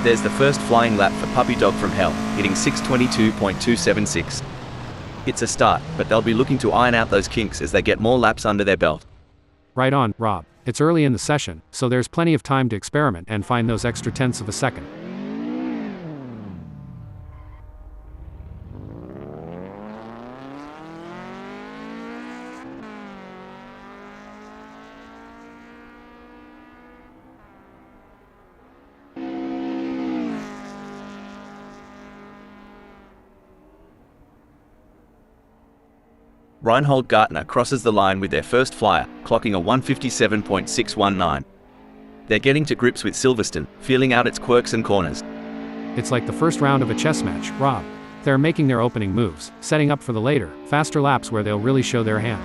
There's the first flying lap for Puppy Dog from Hell, hitting 622.276. It's a start, but they'll be looking to iron out those kinks as they get more laps under their belt. Right on, Rob. It's early in the session, so there's plenty of time to experiment and find those extra tenths of a second. Reinhold Gartner crosses the line with their first flyer, clocking a 157.619. They're getting to grips with Silverstone, feeling out its quirks and corners. It's like the first round of a chess match, Rob. They're making their opening moves, setting up for the later, faster laps where they'll really show their hand.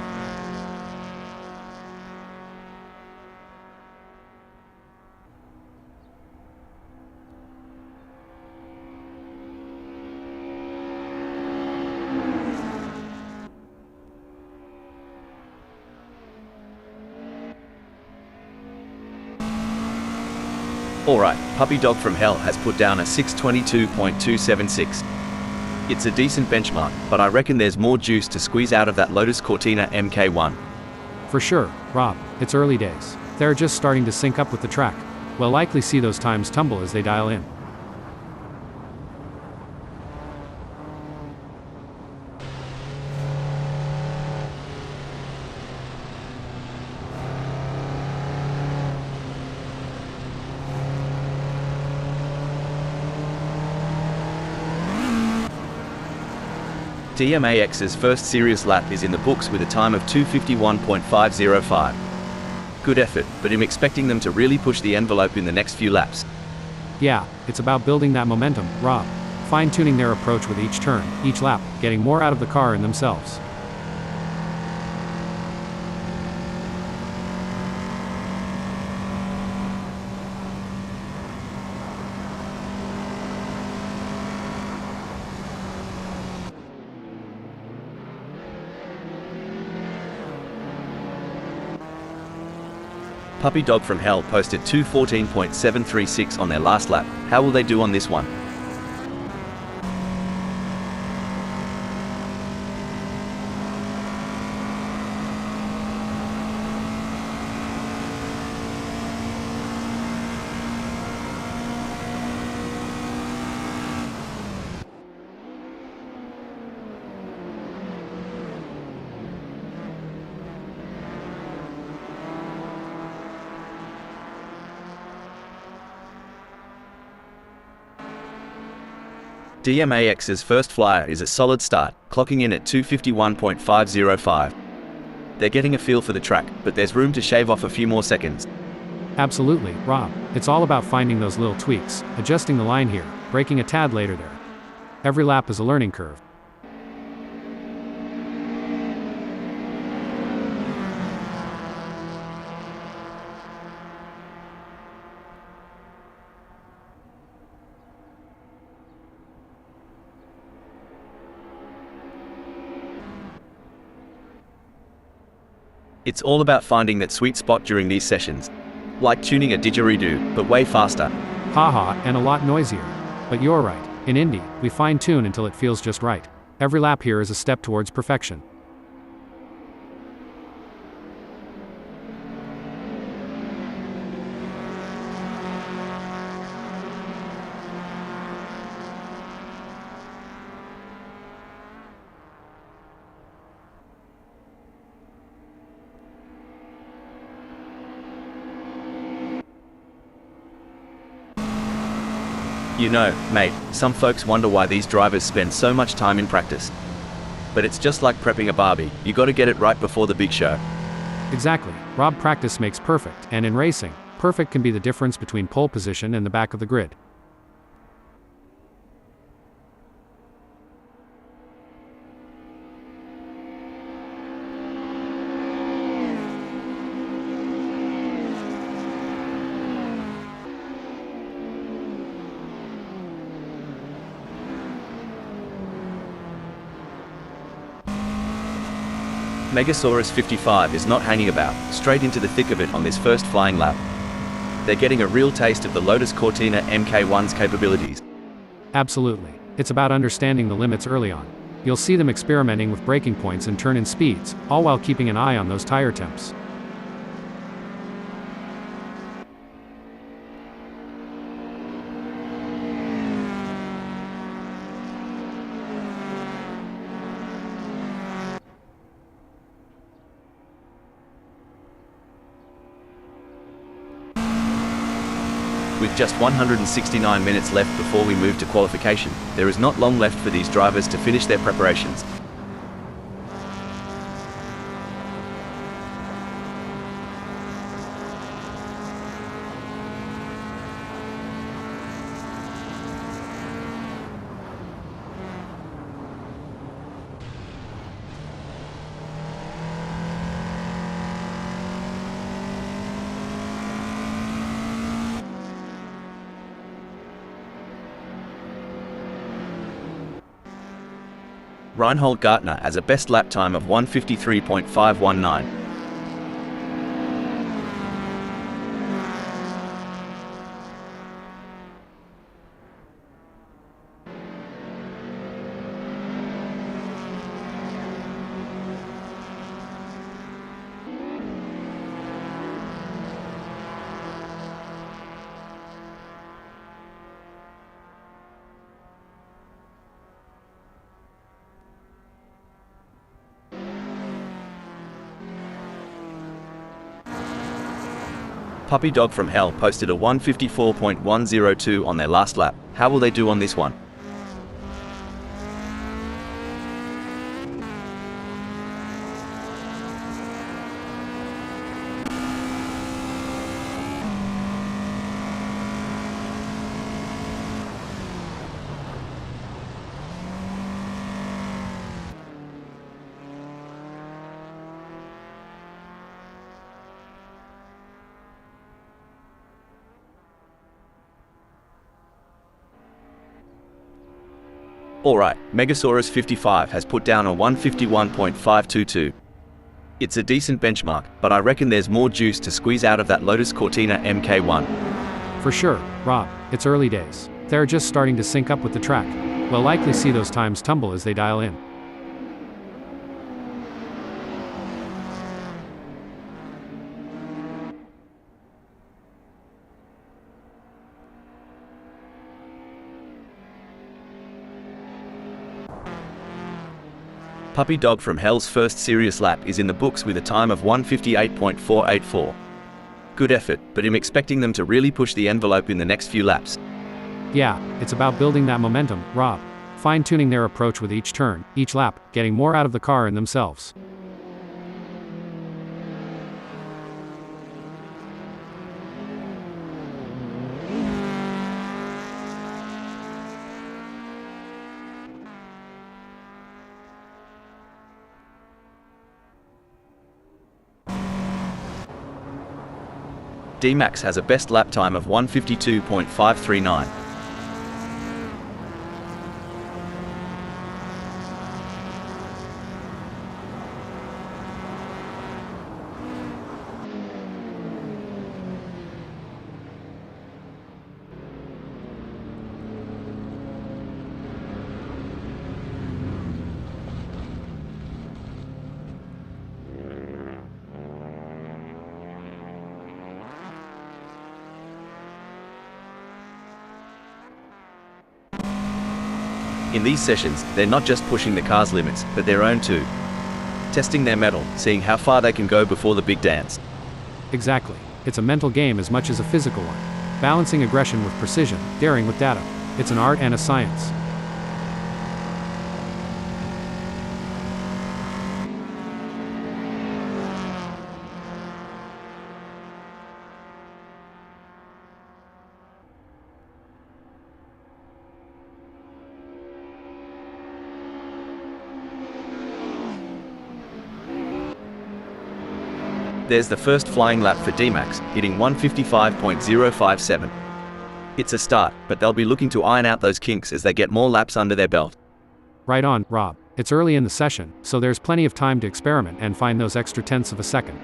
Alright, Puppy Dog from Hell has put down a 622.276. It's a decent benchmark, but I reckon there's more juice to squeeze out of that Lotus Cortina MK1. For sure, Rob. It's early days. They're just starting to sync up with the track. We'll likely see those times tumble as they dial in. DMAX's first serious lap is in the books with a time of 2:51.505. Good effort, but I'm expecting them to really push the envelope in the next few laps. Yeah, it's about building that momentum, Rob. Fine-tuning their approach with each turn, each lap, getting more out of the car and themselves. Puppy Dog from Hell posted 2:14.736 on their last lap. How will they do on this one? DMAX's first flyer is a solid start, clocking in at 2:51.505. They're getting a feel for the track, but there's room to shave off a few more seconds. Absolutely, Rob. It's all about finding those little tweaks, adjusting the line here, braking a tad later there. Every lap is a learning curve. It's all about finding that sweet spot during these sessions. Like tuning a didgeridoo, but way faster. Haha, and a lot noisier. But you're right. In Indy, we fine-tune until it feels just right. Every lap here is a step towards perfection. You know, mate, some folks wonder why these drivers spend so much time in practice. But it's just like prepping a barbie, you gotta get it right before the big show. Exactly. Rob, practice makes perfect, and in racing, perfect can be the difference between pole position and the back of the grid. Megasaurus 55 is not hanging about, straight into the thick of it on this first flying lap. they're getting a real taste of the Lotus Cortina MK1's capabilities. Absolutely. It's about understanding the limits early on. You'll see them experimenting with braking points and turn-in speeds, all while keeping an eye on those tire temps. With just 169 minutes left before we move to qualification, there is not long left for these drivers to finish their preparations. Reinhold Gartner has a best lap time of 1:53.519. Puppy Dog from Hell posted a 1:54.102 on their last lap. How will they do on this one? Alright, Megasaurus 55 has put down a 1:51.522. It's a decent benchmark, but I reckon there's more juice to squeeze out of that Lotus Cortina MK1. For sure, Rob, it's early days. They're just starting to sync up with the track. We'll likely see those times tumble as they dial in. Puppy Dog from Hell's first serious lap is in the books with a time of 1:58.484. Good effort, but I'm expecting them to really push the envelope in the next few laps. Yeah, it's about building that momentum, Rob. Fine-tuning their approach with each turn, each lap, getting more out of the car and themselves. D-Max has a best lap time of 1:52.539. In these sessions, they're not just pushing the car's limits, but their own too. Testing their mettle, seeing how far they can go before the big dance. Exactly. It's a mental game as much as a physical one. Balancing aggression with precision, daring with data. It's an art and a science. There's the first flying lap for D-Max, hitting 1:55.057. It's a start, but they'll be looking to iron out those kinks as they get more laps under their belt. Right on, Rob. It's early in the session, so there's plenty of time to experiment and find those extra tenths of a second.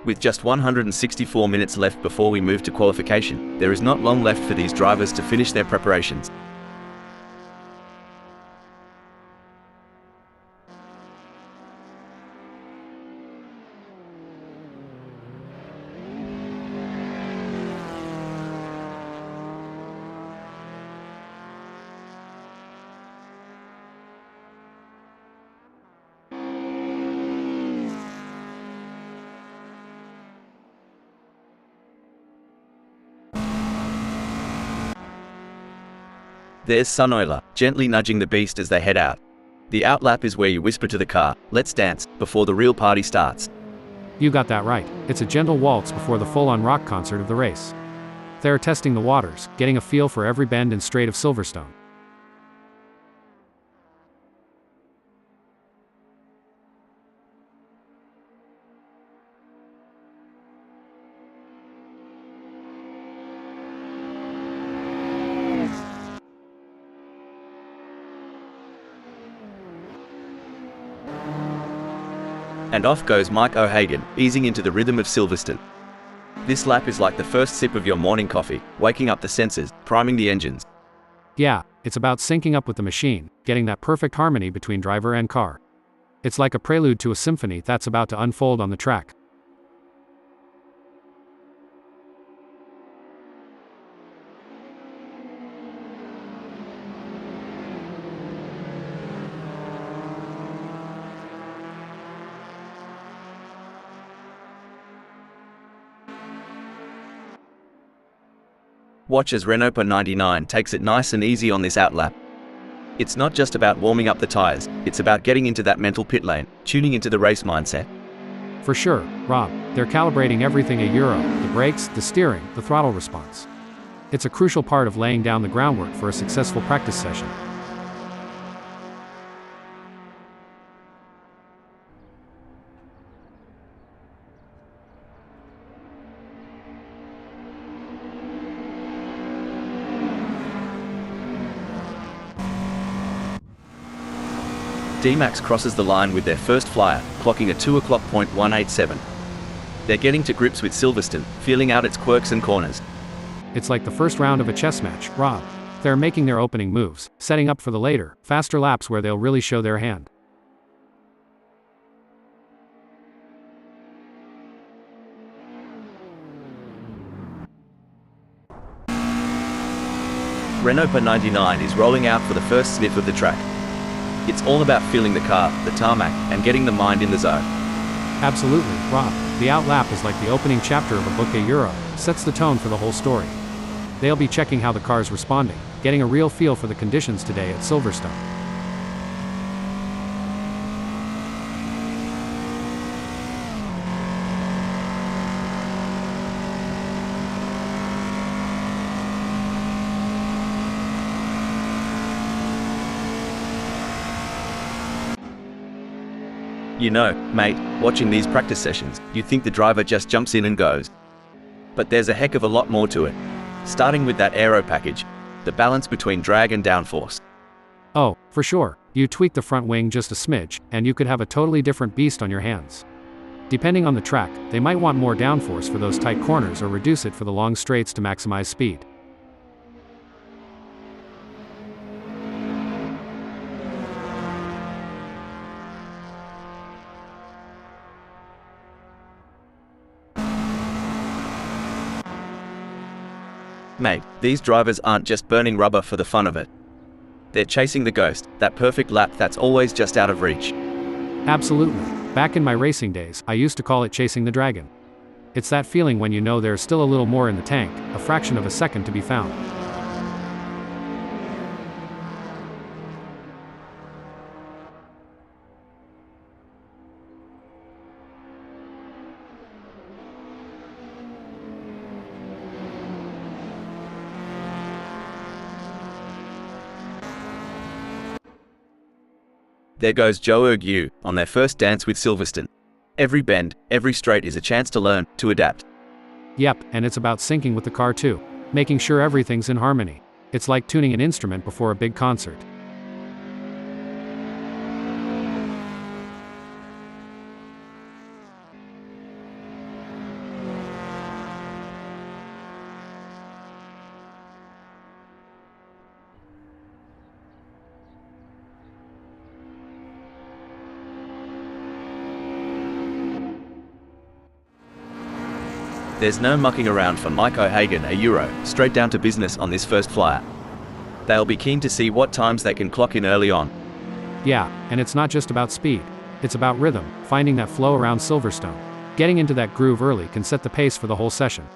With just 164 minutes left before we move to qualification, there is not long left for these drivers to finish their preparations. There's Sunoiler, gently nudging the beast as they head out. The outlap is where you whisper to the car, "Let's dance," before the real party starts. You got that right. It's a gentle waltz before the full-on rock concert of the race. They're testing the waters, getting a feel for every bend and straight of Silverstone. And off goes Mike O'Hagan, easing into the rhythm of Silverstone. This lap is like the first sip of your morning coffee, waking up the senses, priming the engines. Yeah, it's about syncing up with the machine, getting that perfect harmony between driver and car. It's like a prelude to a symphony that's about to unfold on the track. Watch as Renault 99 takes it nice and easy on this outlap. It's not just about warming up the tires, it's about getting into that mental pit lane, tuning into the race mindset. For sure, Rob, they're calibrating everything a Euro, the brakes, the steering, the throttle response. It's a crucial part of laying down the groundwork for a successful practice session. D-Max crosses the line with their first flyer, clocking a 2:01:87. They're getting to grips with Silverstone, feeling out its quirks and corners. It's like the first round of a chess match, Rob. They're making their opening moves, setting up for the later, faster laps where they'll really show their hand. Renault 99 is rolling out for the first sniff of the track. It's all about feeling the car, the tarmac, and getting the mind in the zone. Absolutely, Rob. The outlap is like the opening chapter of a book. A Euro sets the tone for the whole story. They'll be checking how the car's responding, getting a real feel for the conditions today at Silverstone. You know, mate, watching these practice sessions, you think the driver just jumps in and goes. But there's a heck of a lot more to it. Starting with that aero package, the balance between drag and downforce. Oh, for sure. You tweak the front wing just a smidge, and you could have a totally different beast on your hands. Depending on the track, they might want more downforce for those tight corners or reduce it for the long straights to maximize speed. Mate, these drivers aren't just burning rubber for the fun of it. They're chasing the ghost, that perfect lap that's always just out of reach. Absolutely. Back in my racing days, I used to call it chasing the dragon. It's that feeling when you know there's still a little more in the tank, a fraction of a second to be found. There goes Joe Ergue on their first dance with Silverstone. Every bend, every straight is a chance to learn, to adapt. Yep, and it's about syncing with the car too, making sure everything's in harmony. It's like tuning an instrument before a big concert. There's no mucking around for Mike O'Hagan a Euro, straight down to business on this first flyer. They'll be keen to see what times they can clock in early on. Yeah, and it's not just about speed. It's about rhythm, finding that flow around Silverstone. Getting into that groove early can set the pace for the whole session.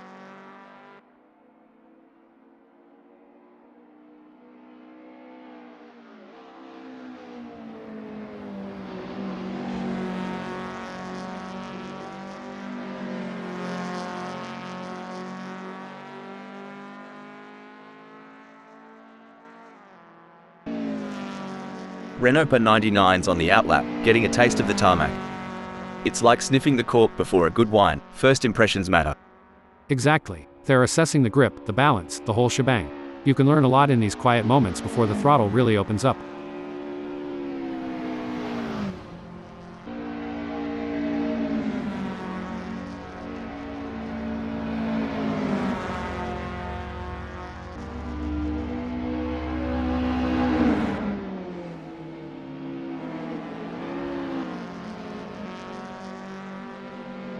Renault per 99's on the outlap, getting a taste of the tarmac. It's like sniffing the cork before a good wine. First impressions matter. Exactly. They're assessing the grip, the balance, the whole shebang. You can learn a lot in these quiet moments before the throttle really opens up.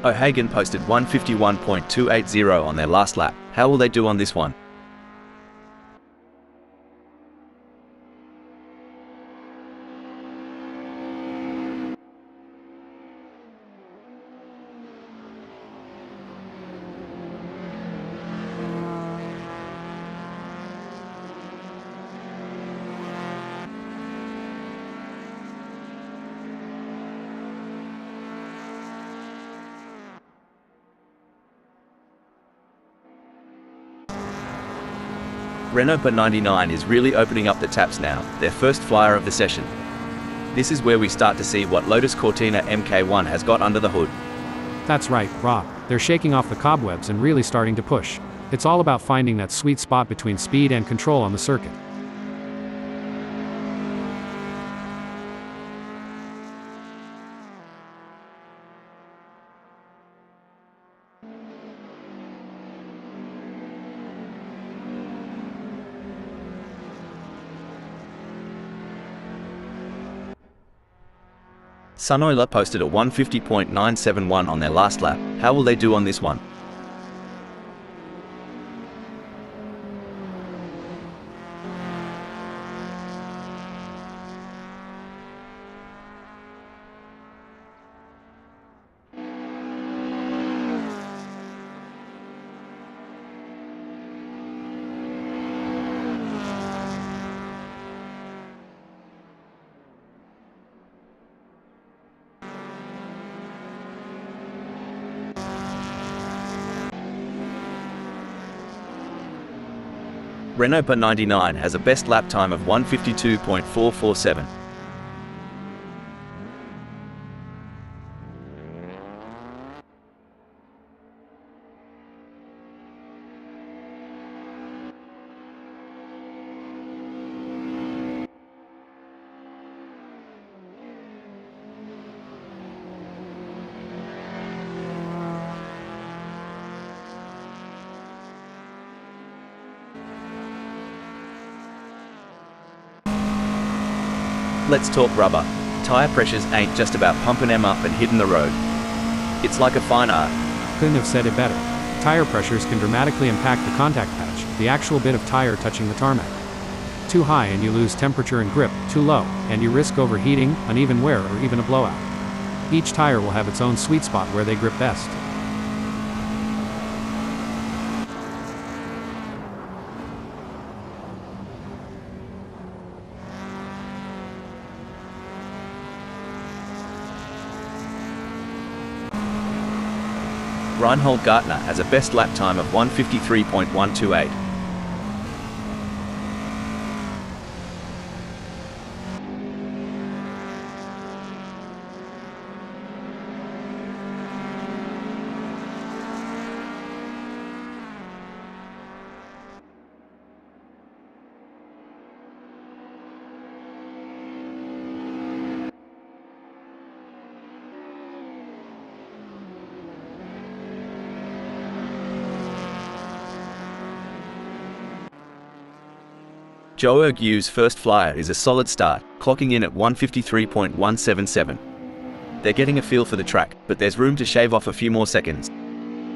O'Hagan posted 151.280 on their last lap. How will they do on this one? Renault per 99 is really opening up the taps now, their first flyer of the session. This is where we start to see what Lotus Cortina MK1 has got under the hood. That's right, Rob. They're shaking off the cobwebs and really starting to push. It's all about finding that sweet spot between speed and control on the circuit. Sunoiler posted a 150.971 on their last lap. How will they do on this one? Renault per 99 has a best lap time of 152.447. Let's talk rubber. Tire pressures ain't just about pumping them up and hitting the road. It's like a fine art. Couldn't have said it better. Tire pressures can dramatically impact the contact patch, the actual bit of tire touching the tarmac. Too high and you lose temperature and grip, too low, and you risk overheating, uneven wear, or even a blowout. Each tire will have its own sweet spot where they grip best. Reinhold Gartner has a best lap time of 153.128. Joe Ergu's first flyer is a solid start, clocking in at 153.177. They're getting a feel for the track, but there's room to shave off a few more seconds.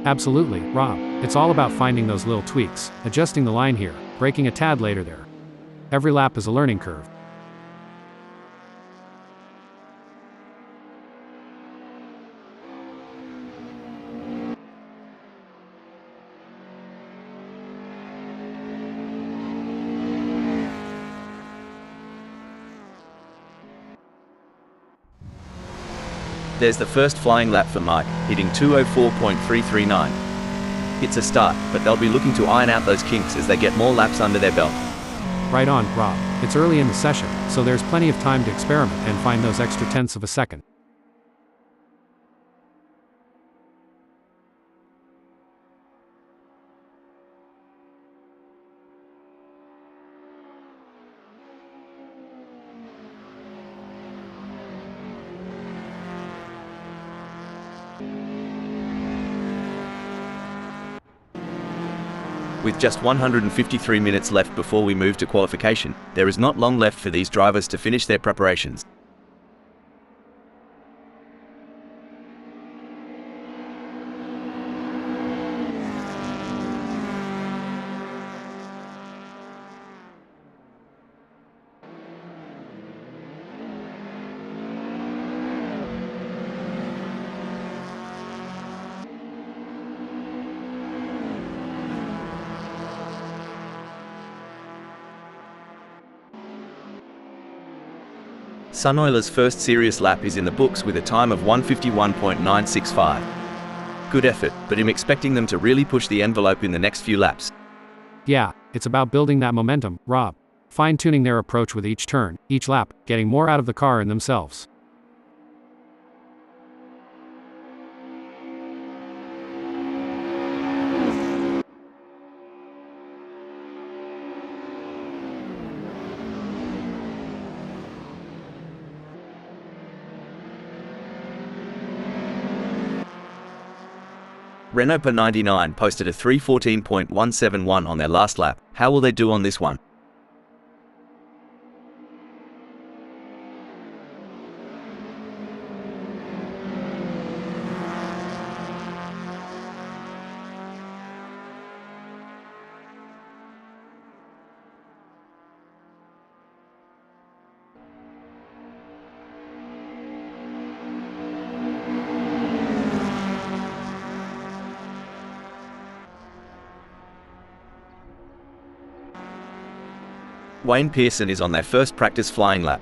Absolutely, Rob. It's all about finding those little tweaks, adjusting the line here, braking a tad later there. Every lap is a learning curve. There's the first flying lap for Mike, hitting 2:04.339. It's a start, but they'll be looking to iron out those kinks as they get more laps under their belt. Right on, Rob. It's early in the session, so there's plenty of time to experiment and find those extra tenths of a second. With just 153 minutes left before we move to qualification, there is not long left for these drivers to finish their preparations. Sunoiler's first serious lap is in the books with a time of 1:51.965. Good effort, but I'm expecting them to really push the envelope in the next few laps. Yeah, it's about building that momentum, Rob. Fine-tuning their approach with each turn, each lap, getting more out of the car and themselves. Renault per 99 posted a 3:14.171 on their last lap. How will they do on this one? Wayne Pearson is on their first practice flying lap.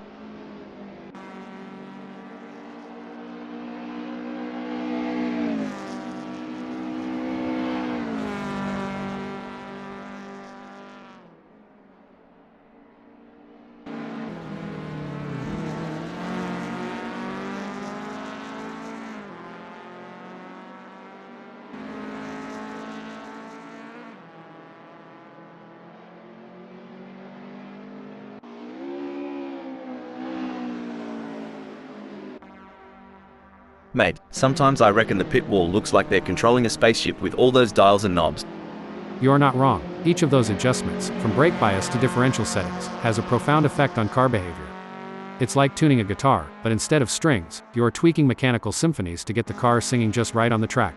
Mate, sometimes I reckon the pit wall looks like they're controlling a spaceship with all those dials and knobs. You're not wrong. Each of those adjustments, from brake bias to differential settings, has a profound effect on car behavior. It's like tuning a guitar, but instead of strings, you're tweaking mechanical symphonies to get the car singing just right on the track.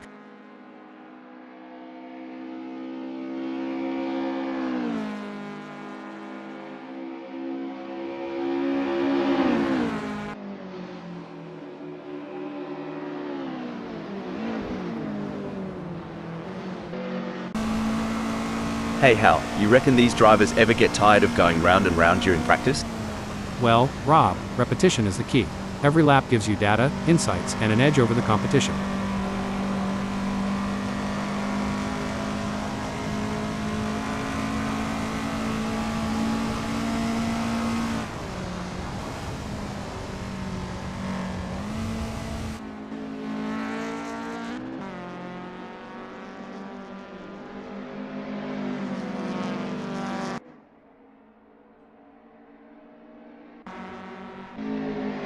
Hey Hal, you reckon these drivers ever get tired of going round and round during practice? Well, Rob, repetition is the key. Every lap gives you data, insights, and an edge over the competition.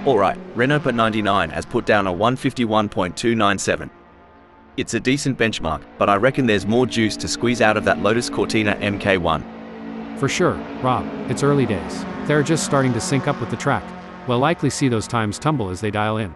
Alright, Renault per 99 has put down a 1:51.297. It's a decent benchmark, but I reckon there's more juice to squeeze out of that Lotus Cortina MK1. For sure, Rob, it's early days. They're just starting to sync up with the track. We'll likely see those times tumble as they dial in.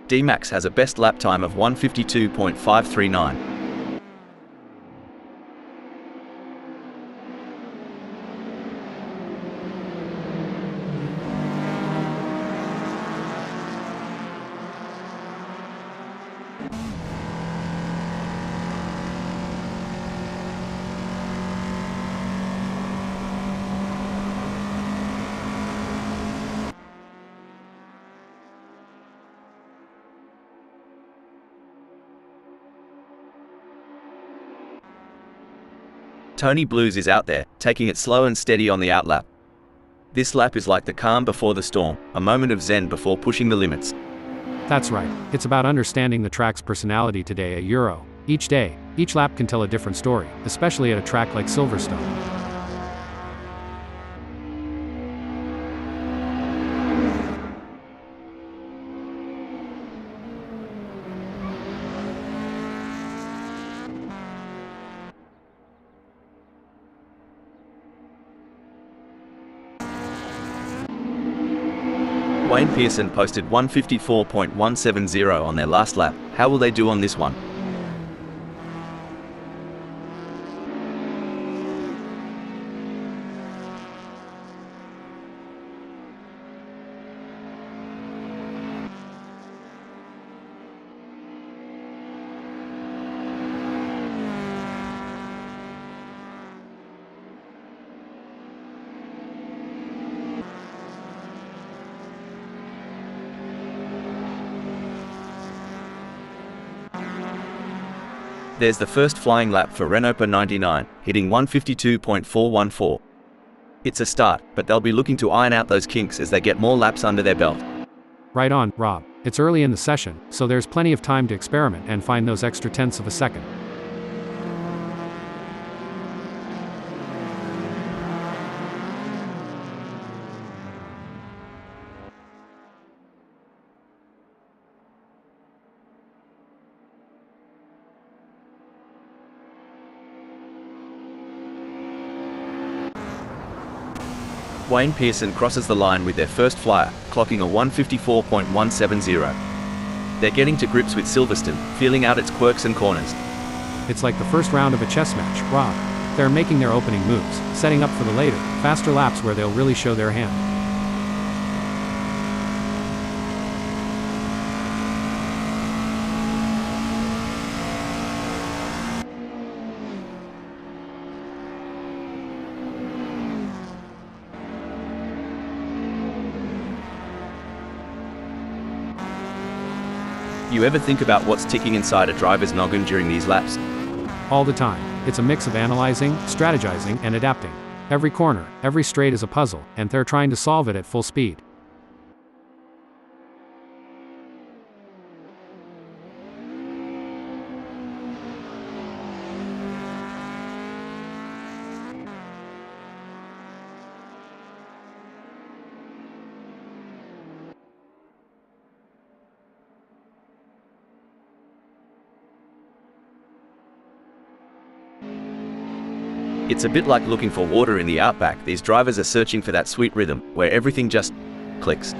D-Max has a best lap time of 1:52.539. Tony Blues is out there, taking it slow and steady on the outlap. This lap is like the calm before the storm, a moment of zen before pushing the limits. That's right, it's about understanding the track's personality today at Euro. Each day, each lap can tell a different story, especially at a track like Silverstone. Wayne Pearson posted 1:54.170 on their last lap. How will they do on this one? There's the first flying lap for Renault 99, hitting 1:52.414. It's a start, but they'll be looking to iron out those kinks as they get more laps under their belt. Right on, Rob. It's early in the session, so there's plenty of time to experiment and find those extra tenths of a second. Wayne Pearson crosses the line with their first flyer, clocking a 1:54.170. They're getting to grips with Silverstone, feeling out its quirks and corners. It's like the first round of a chess match, Rob. They're making their opening moves, setting up for the later, faster laps where they'll really show their hand. You ever think about what's ticking inside a driver's noggin during these laps? All the time. It's a mix of analyzing, strategizing, and adapting. Every corner, every straight is a puzzle, and they're trying to solve it at full speed. It's a bit like looking for water in the outback. These drivers are searching for that sweet rhythm, where everything just clicks.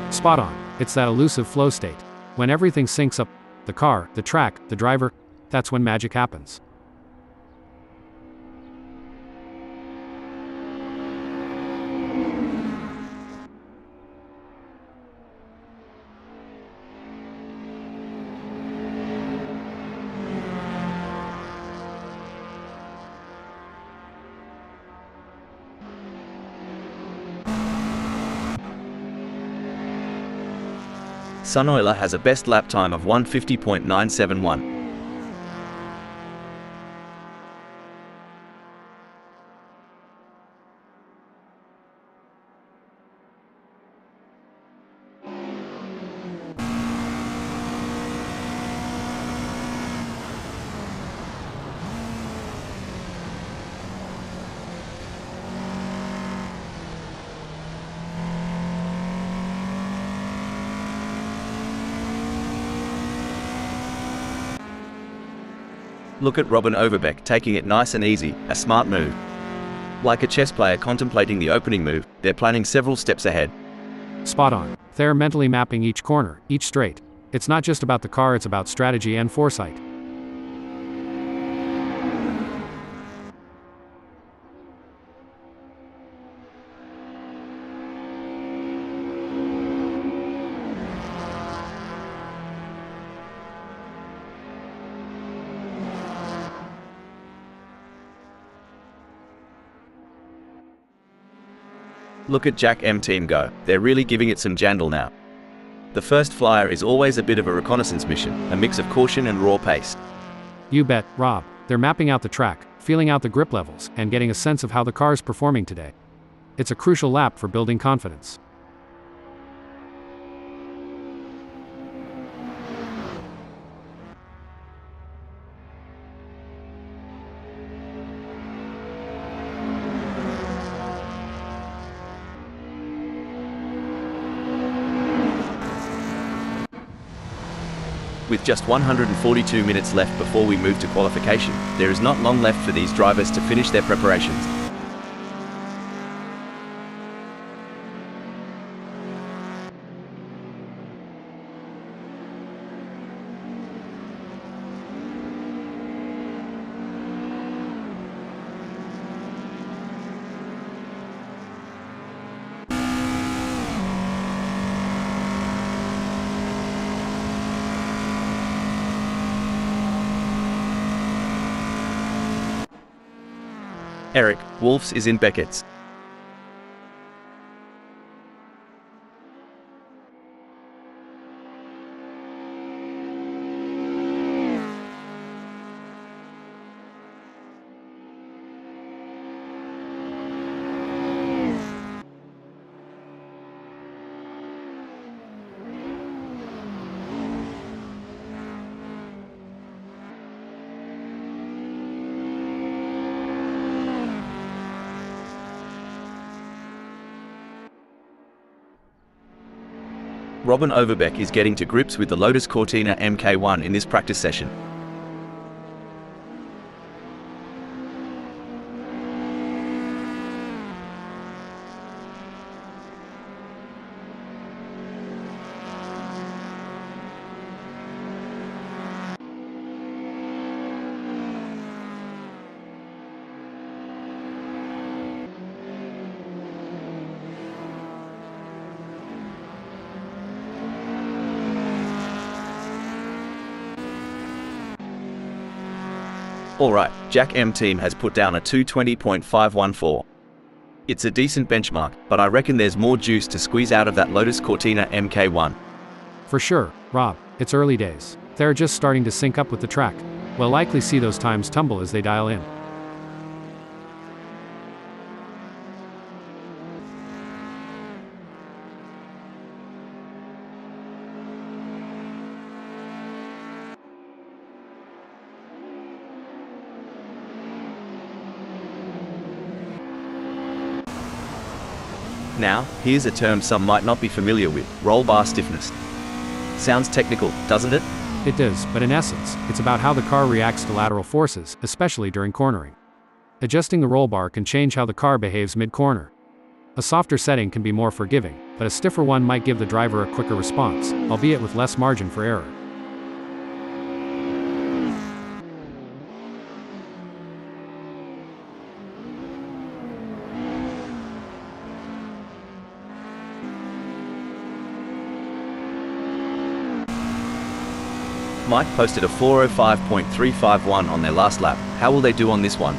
Spot on. It's that elusive flow state. When everything syncs up, the car, the track, the driver, that's when magic happens. Sunoiler has a best lap time of 1:50.971. Look at Robin Overbeck taking it nice and easy, a smart move. Like a chess player contemplating the opening move, they're planning several steps ahead. Spot on. They're mentally mapping each corner, each straight. It's not just about the car, it's about strategy and foresight. Look at Jack M team go, they're really giving it some jandle now. The first flyer is always a bit of a reconnaissance mission, a mix of caution and raw pace. You bet, Rob. They're mapping out the track, feeling out the grip levels, and getting a sense of how the car's performing today. It's a crucial lap for building confidence. With just 142 minutes left before we move to qualification, there is not long left for these drivers to finish their preparations. Eric Wolfs is in Beckett's. Robin Overbeck is getting to grips with the Lotus Cortina MK1 in this practice session. Alright, Jack M team has put down a 2:20.514. It's a decent benchmark, but I reckon there's more juice to squeeze out of that Lotus Cortina MK1. For sure, Rob, it's early days. They're just starting to sync up with the track. We'll likely see those times tumble as they dial in. Now, here's a term some might not be familiar with, roll bar stiffness. Sounds technical, doesn't it? It does, but in essence, it's about how the car reacts to lateral forces, especially during cornering. Adjusting the roll bar can change how the car behaves mid-corner. A softer setting can be more forgiving, but a stiffer one might give the driver a quicker response, albeit with less margin for error. Mike posted a 4:05.351 on their last lap. How will they do on this one?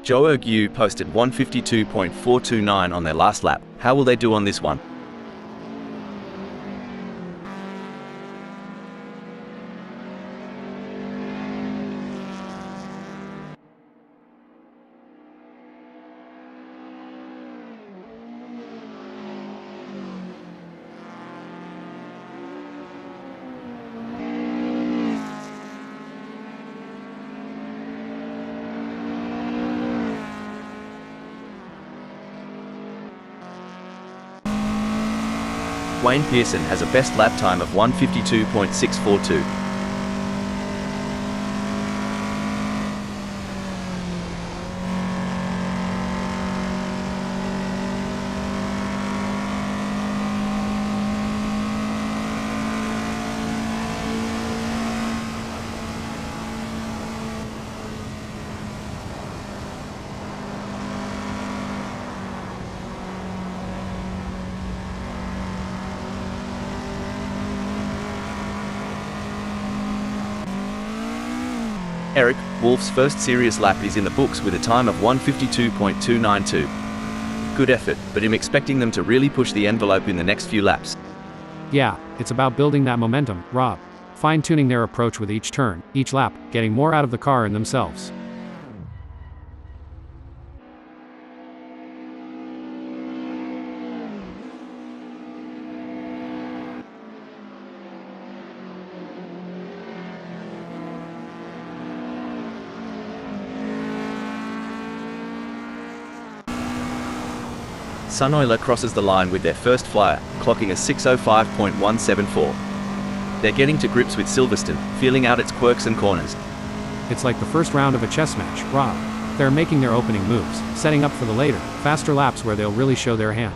Joe Ergue posted 152.429 on their last lap. How will they do on this one? Wayne Pearson has a best lap time of 1:52.642. Eric Wolf's first serious lap is in the books with a time of 1:52.292. Good effort, but I'm expecting them to really push the envelope in the next few laps. Yeah, it's about building that momentum, Rob. Fine-tuning their approach with each turn, each lap, getting more out of the car and themselves. Sunoiler crosses the line with their first flyer, clocking a 6:05.174. They're getting to grips with Silverstone, feeling out its quirks and corners. It's like the first round of a chess match, Rob. They're making their opening moves, setting up for the later, faster laps where they'll really show their hand.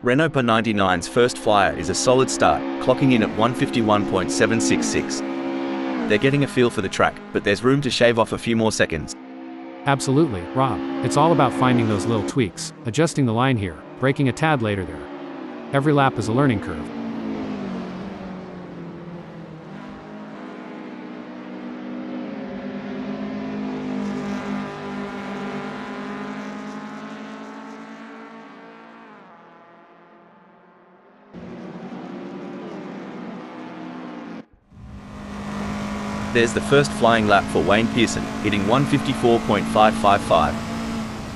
Renault Per 99's first flyer is a solid start, clocking in at 1:51.766. They're getting a feel for the track, but there's room to shave off a few more seconds. Absolutely, Rob. It's all about finding those little tweaks, adjusting the line here, braking a tad later there. Every lap is a learning curve. There's the first flying lap for Wayne Pearson, hitting 1:54.555.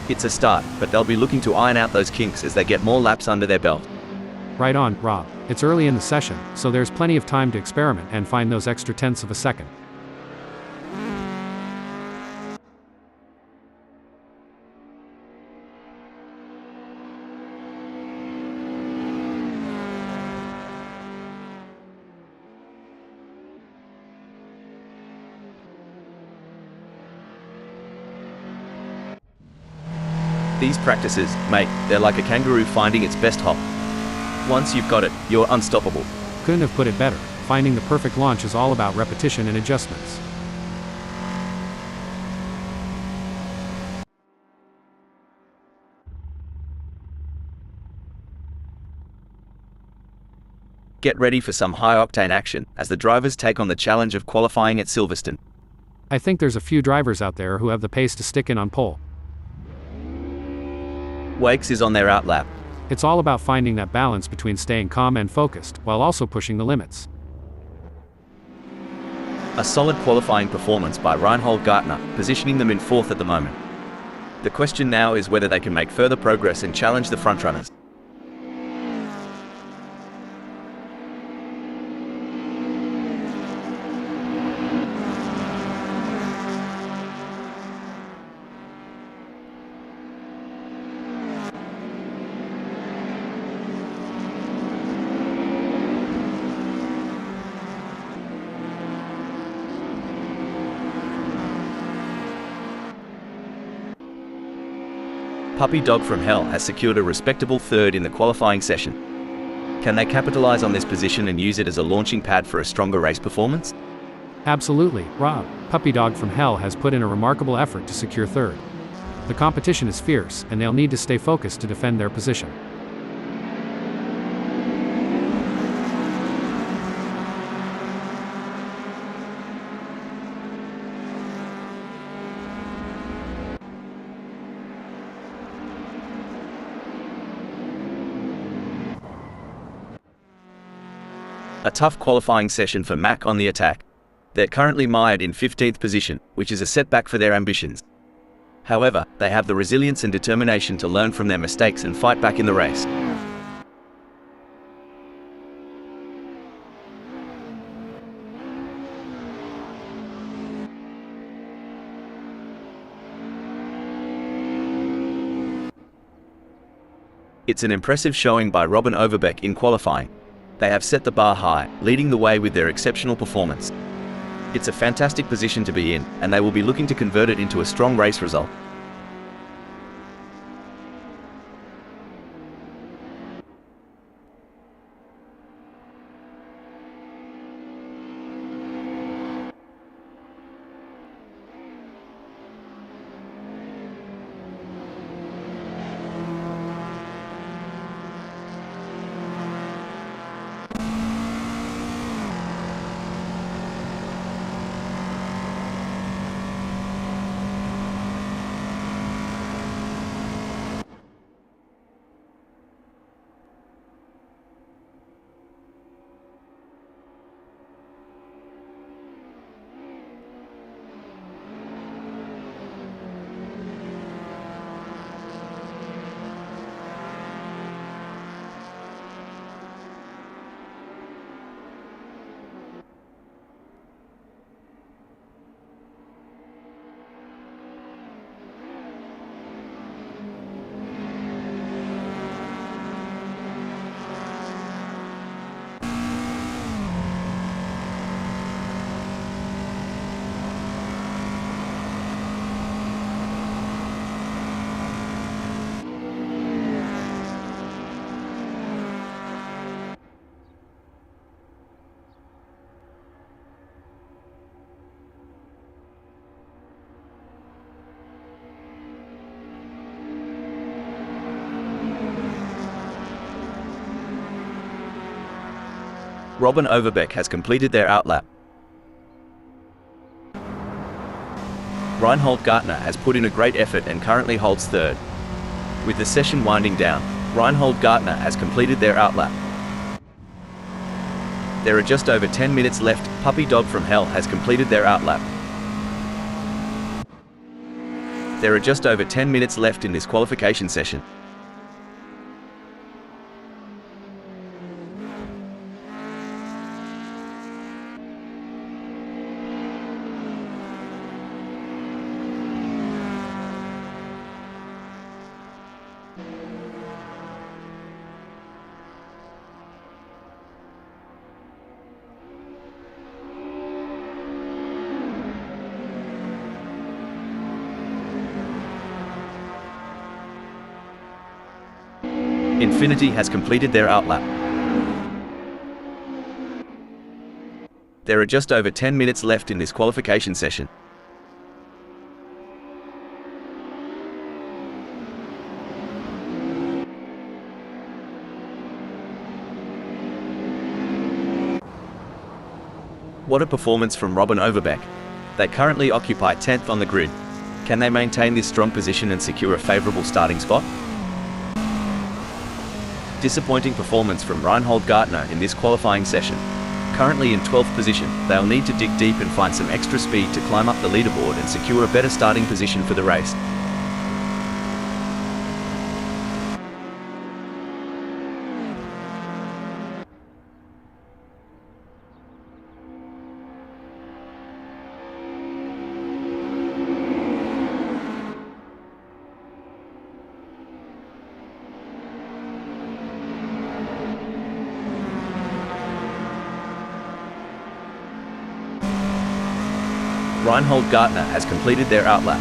It's a start, but they'll be looking to iron out those kinks as they get more laps under their belt. Right on, Rob. It's early in the session, so there's plenty of time to experiment and find those extra tenths of a second. These practices, mate, they're like a kangaroo finding its best hop. Once you've got it, you're unstoppable. Couldn't have put it better. Finding the perfect launch is all about repetition and adjustments. Get ready for some high-octane action as the drivers take on the challenge of qualifying at Silverstone. I think there's a few drivers out there who have the pace to stick in on pole. Wakes is on their outlap. It's all about finding that balance between staying calm and focused, while also pushing the limits. A solid qualifying performance by Reinhold Gärtner, positioning them in fourth at the moment. The question now is whether they can make further progress and challenge the frontrunners. Puppy Dog from Hell has secured a respectable third in the qualifying session. Can they capitalize on this position and use it as a launching pad for a stronger race performance? Absolutely, Rob. Puppy Dog from Hell has put in a remarkable effort to secure third. The competition is fierce, and they'll need to stay focused to defend their position. A tough qualifying session for Mack on the attack. They're currently mired in 15th position, which is a setback for their ambitions. However, they have the resilience and determination to learn from their mistakes and fight back in the race. It's an impressive showing by Rob and Overbeck in qualifying. They have set the bar high, leading the way with their exceptional performance. It's a fantastic position to be in, and they will be looking to convert it into a strong race result. Rob and Overbeck has completed their outlap. Reinhold Gartner has put in a great effort and currently holds third. With the session winding down, Reinhold Gartner has completed their outlap. There are just over 10 minutes left. Puppy Dog from Hell has completed their outlap. There are just over 10 minutes left in this qualification session. Infinity has completed their outlap. There are just over 10 minutes left in this qualification session. What a performance from Rob and Overbeck. They currently occupy 10th on the grid. Can they maintain this strong position and secure a favourable starting spot? Disappointing performance from Reinhold Gartner in this qualifying session. Currently in 12th position, they'll need to dig deep and find some extra speed to climb up the leaderboard and secure a better starting position for the race. Reinhold Gartner has completed their outlap.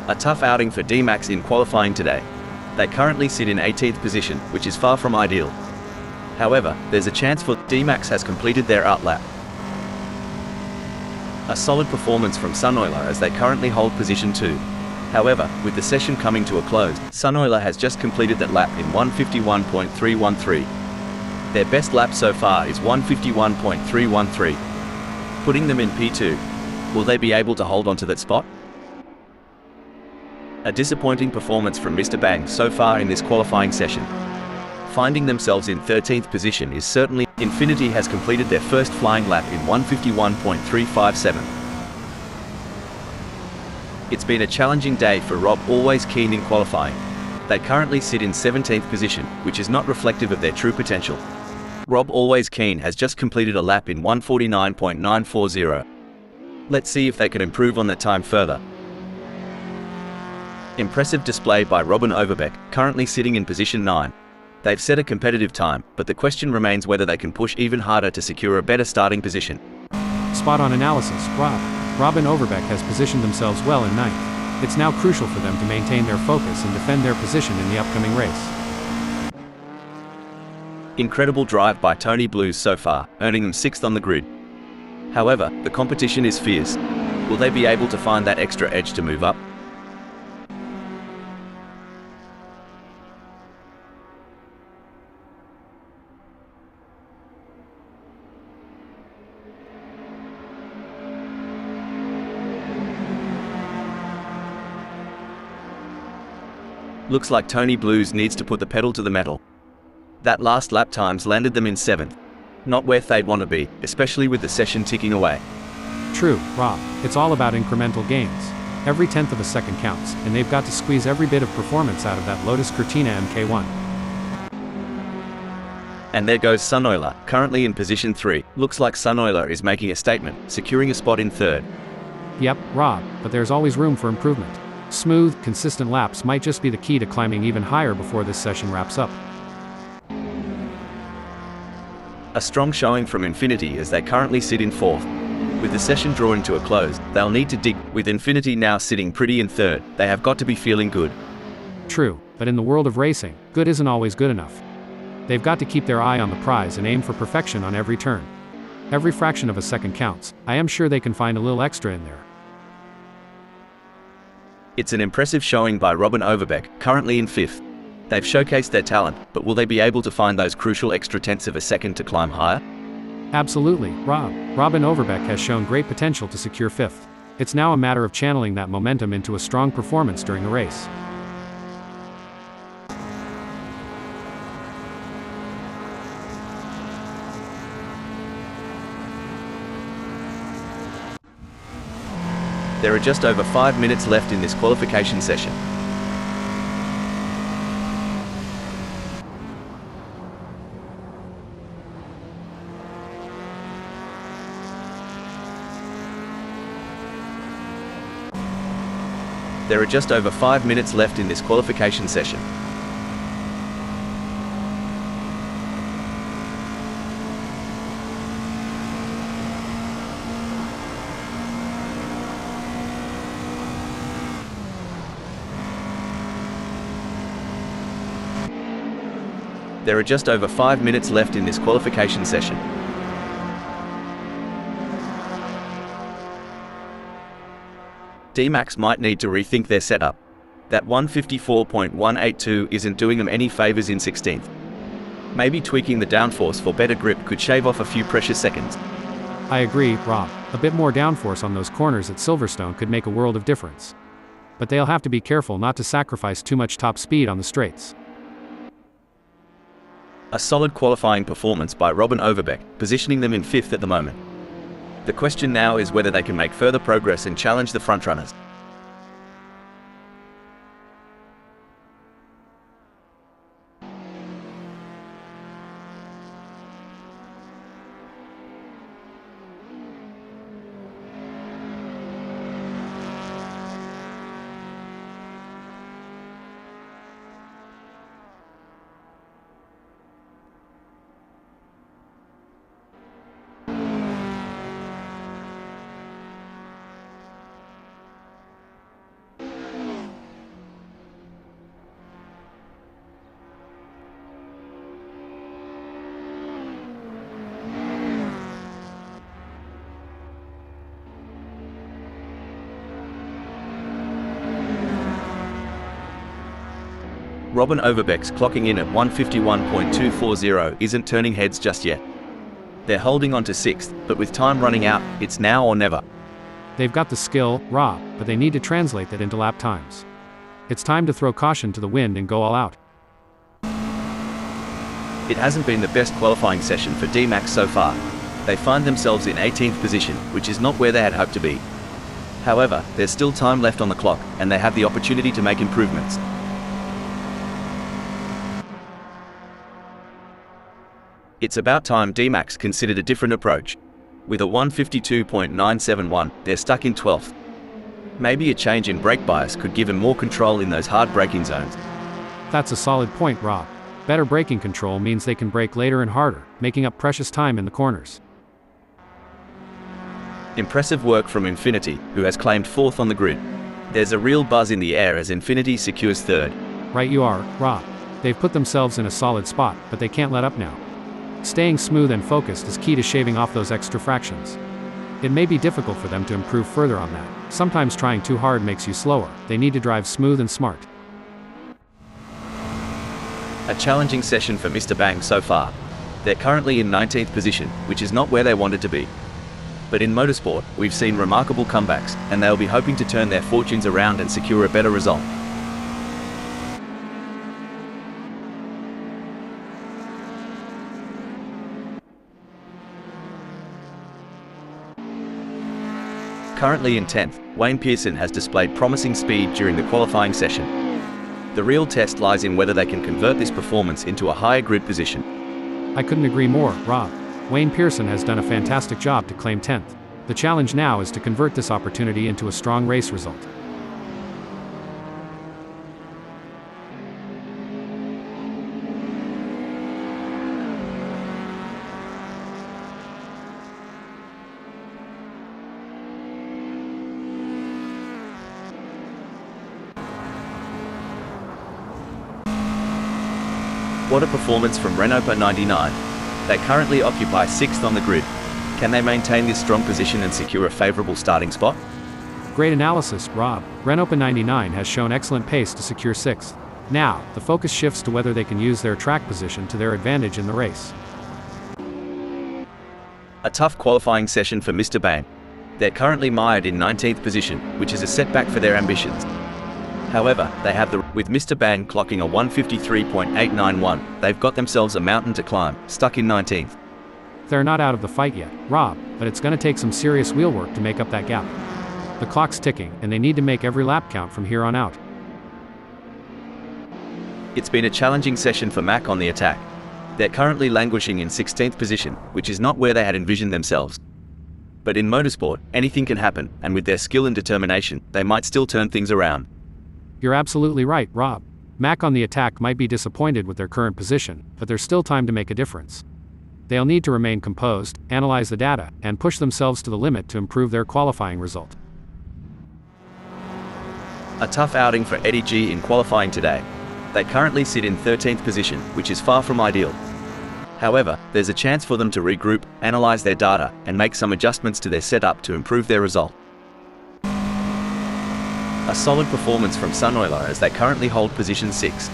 A tough outing for D-Max in qualifying today. They currently sit in 18th position, which is far from ideal. However, there's a chance for D-Max has completed their outlap. A solid performance from Sunoiler as they currently hold position 2. However, with the session coming to a close, Sunoiler has just completed that lap in 151.313. Their best lap so far is 151.313, putting them in P2. Will they be able to hold on to that spot? A disappointing performance from Mr. Bang so far in this qualifying session. Finding themselves in 13th position is certainly. Infinity has completed their first flying lap in 151.357. It's been a challenging day for Rob, always keen in qualifying. They currently sit in 17th position, which is not reflective of their true potential. Rob, always keen, has just completed a lap in 1:49.940. Let's see if they can improve on that time further. Impressive display by Robin Overbeck, currently sitting in position 9. They've set a competitive time, but the question remains whether they can push even harder to secure a better starting position. Spot on analysis, Rob. Robin Overbeck has positioned themselves well in ninth. It's now crucial for them to maintain their focus and defend their position in the upcoming race. Incredible drive by Tony Blues so far, earning them 6th on the grid. However, the competition is fierce. Will they be able to find that extra edge to move up? Looks like Tony Blues needs to put the pedal to the metal. That last lap times landed them in 7th. Not where they'd want to be, especially with the session ticking away. True, Rob. It's all about incremental gains. Every tenth of a second counts, and they've got to squeeze every bit of performance out of that Lotus Cortina MK1. And there goes Sunoiler, currently in position 3. Looks like Sunoiler is making a statement, securing a spot in 3rd. Yep, Rob, but there's always room for improvement. Smooth, consistent laps might just be the key to climbing even higher before this session wraps up. A strong showing from Infinity as they currently sit in 4th. With the session drawing to a close, they'll need to dig. With Infinity now sitting pretty in 3rd, they have got to be feeling good. True, but in the world of racing, good isn't always good enough. They've got to keep their eye on the prize and aim for perfection on every turn. Every fraction of a second counts. I am sure they can find a little extra in there. It's an impressive showing by Robin Overbeck, currently in 5th. They've showcased their talent, but will they be able to find those crucial extra tenths of a second to climb higher? Absolutely, Rob. Robin Overbeck has shown great potential to secure 5th. It's now a matter of channeling that momentum into a strong performance during the race. There are just over 5 minutes left in this qualification session. There are just over 5 minutes left in this qualification session. There are just over 5 minutes left in this qualification session. D-Max might need to rethink their setup. That 154.182 isn't doing them any favors in 16th. Maybe tweaking the downforce for better grip could shave off a few precious seconds. I agree, Rob. A bit more downforce on those corners at Silverstone could make a world of difference. But they'll have to be careful not to sacrifice too much top speed on the straights. A solid qualifying performance by Robin Overbeck, positioning them in 5th at the moment. The question now is whether they can make further progress and challenge the frontrunners. Robin Overbeck's clocking in at 151.240 isn't turning heads just yet. They're holding on to 6th, but with time running out, it's now or never. They've got the skill, Rob, but they need to translate that into lap times. It's time to throw caution to the wind and go all out. It hasn't been the best qualifying session for D-Max so far. They find themselves in 18th position, which is not where they had hoped to be. However, there's still time left on the clock, and they have the opportunity to make improvements. It's about time D-Max considered a different approach. With a 152.971, they're stuck in 12th. Maybe a change in brake bias could give them more control in those hard braking zones. That's a solid point, Rob. Better braking control means they can brake later and harder, making up precious time in the corners. Impressive work from Infinity, who has claimed 4th on the grid. There's a real buzz in the air as Infinity secures 3rd. Right you are, Rob. They've put themselves in a solid spot, but they can't let up now. Staying smooth and focused is key to shaving off those extra fractions. It may be difficult for them to improve further on that. Sometimes trying too hard makes you slower. They need to drive smooth and smart. A challenging session for Mr. Bang so far. They're currently in 19th position, which is not where they wanted to be. But in motorsport, we've seen remarkable comebacks, and they'll be hoping to turn their fortunes around and secure a better result. Currently in 10th, Wayne Pearson has displayed promising speed during the qualifying session. The real test lies in whether they can convert this performance into a higher grid position. I couldn't agree more, Rob. Wayne Pearson has done a fantastic job to claim 10th. The challenge now is to convert this opportunity into a strong race result. What a performance from Renault 99. They currently occupy 6th on the grid. Can they maintain this strong position and secure a favorable starting spot? Great analysis, Rob. Renault 99 has shown excellent pace to secure 6th. Now, the focus shifts to whether they can use their track position to their advantage in the race. A tough qualifying session for Mr. Bang. They're currently mired in 19th position, which is a setback for their ambitions. However, they have with Mr. Bang clocking a 153.891, they've got themselves a mountain to climb, stuck in 19th. They're not out of the fight yet, Rob, but it's going to take some serious wheel work to make up that gap. The clock's ticking, and they need to make every lap count from here on out. It's been a challenging session for Mac on the attack. They're currently languishing in 16th position, which is not where they had envisioned themselves. But in motorsport, anything can happen, and with their skill and determination, they might still turn things around. You're absolutely right, Rob. Mac on the attack might be disappointed with their current position, but there's still time to make a difference. They'll need to remain composed, analyze the data, and push themselves to the limit to improve their qualifying result. A tough outing for Eddie G in qualifying today. They currently sit in 13th position, which is far from ideal. However, there's a chance for them to regroup, analyze their data, and make some adjustments to their setup to improve their result. A solid performance from Sunoiler as they currently hold position 6.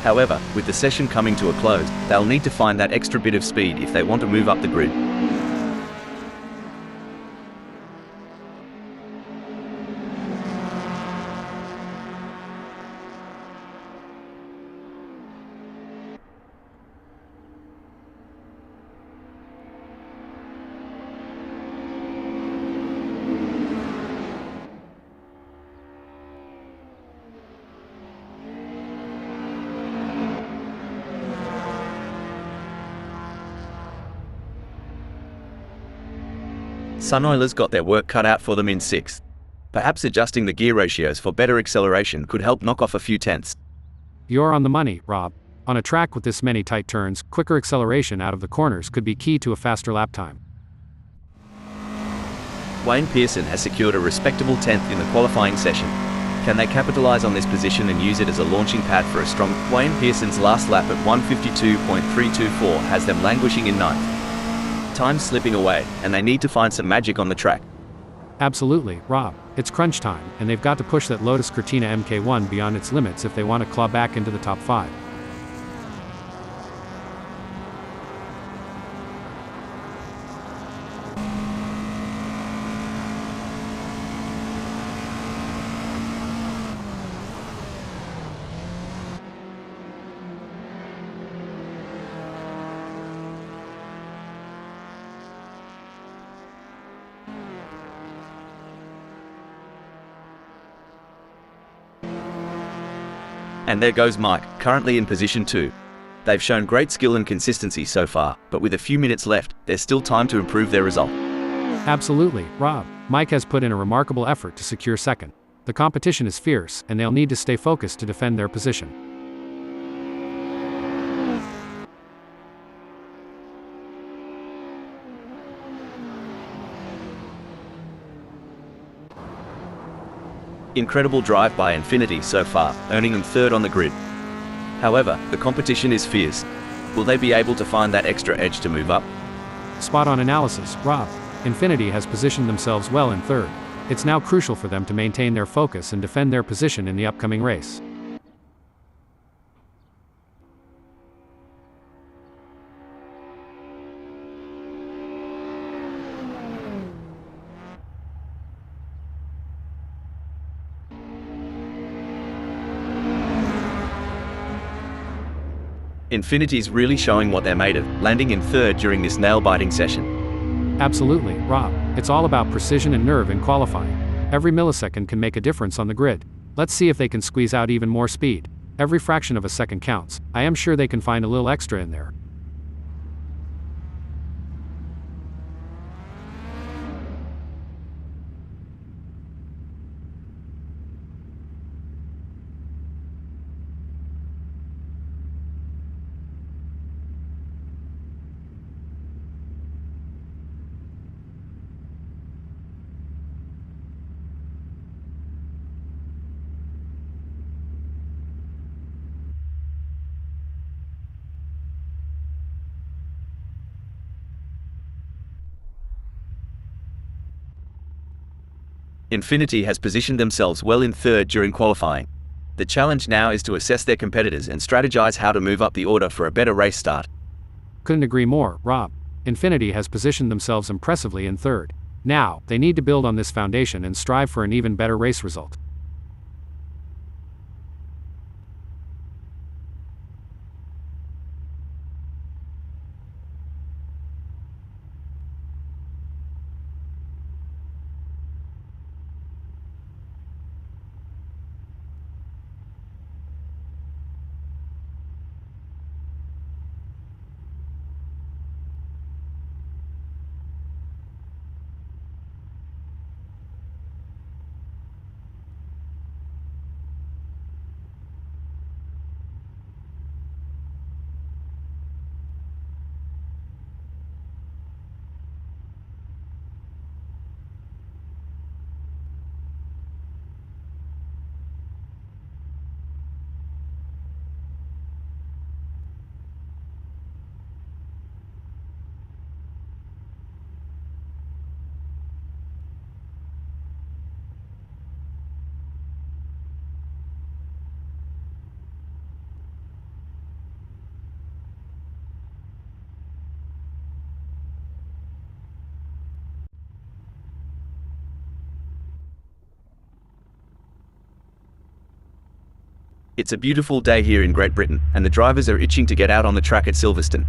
However, with the session coming to a close, they'll need to find that extra bit of speed if they want to move up the grid. Sunoiler's got their work cut out for them in 6th. Perhaps adjusting the gear ratios for better acceleration could help knock off a few tenths. You're on the money, Rob. On a track with this many tight turns, quicker acceleration out of the corners could be key to a faster lap time. Wayne Pearson has secured a respectable 10th in the qualifying session. Can they capitalize on this position and use it as a launching pad for a strong... Wayne Pearson's last lap at 152.324 has them languishing in 9th. Time's slipping away, and they need to find some magic on the track. Absolutely, Rob. It's crunch time, and they've got to push that Lotus Cortina MK1 beyond its limits if they want to claw back into the top 5. And there goes Mike, currently in position 2. They've shown great skill and consistency so far, but with a few minutes left, there's still time to improve their result. Absolutely, Rob. Mike has put in a remarkable effort to secure second. The competition is fierce, and they'll need to stay focused to defend their position. Incredible drive by Infinity so far, earning them third on the grid. However, the competition is fierce. Will they be able to find that extra edge to move up? Spot on analysis, Rob. Infinity has positioned themselves well in third. It's now crucial for them to maintain their focus and defend their position in the upcoming race. Infinity's really showing what they're made of, landing in third during this nail-biting session. Absolutely, Rob. It's all about precision and nerve in qualifying. Every millisecond can make a difference on the grid. Let's see if they can squeeze out even more speed. Every fraction of a second counts. I am sure they can find a little extra in there. Infinity has positioned themselves well in third during qualifying. The challenge now is to assess their competitors and strategize how to move up the order for a better race start. Couldn't agree more, Rob. Infinity has positioned themselves impressively in third. Now, they need to build on this foundation and strive for an even better race result. It's a beautiful day here in Great Britain, and the drivers are itching to get out on the track at Silverstone.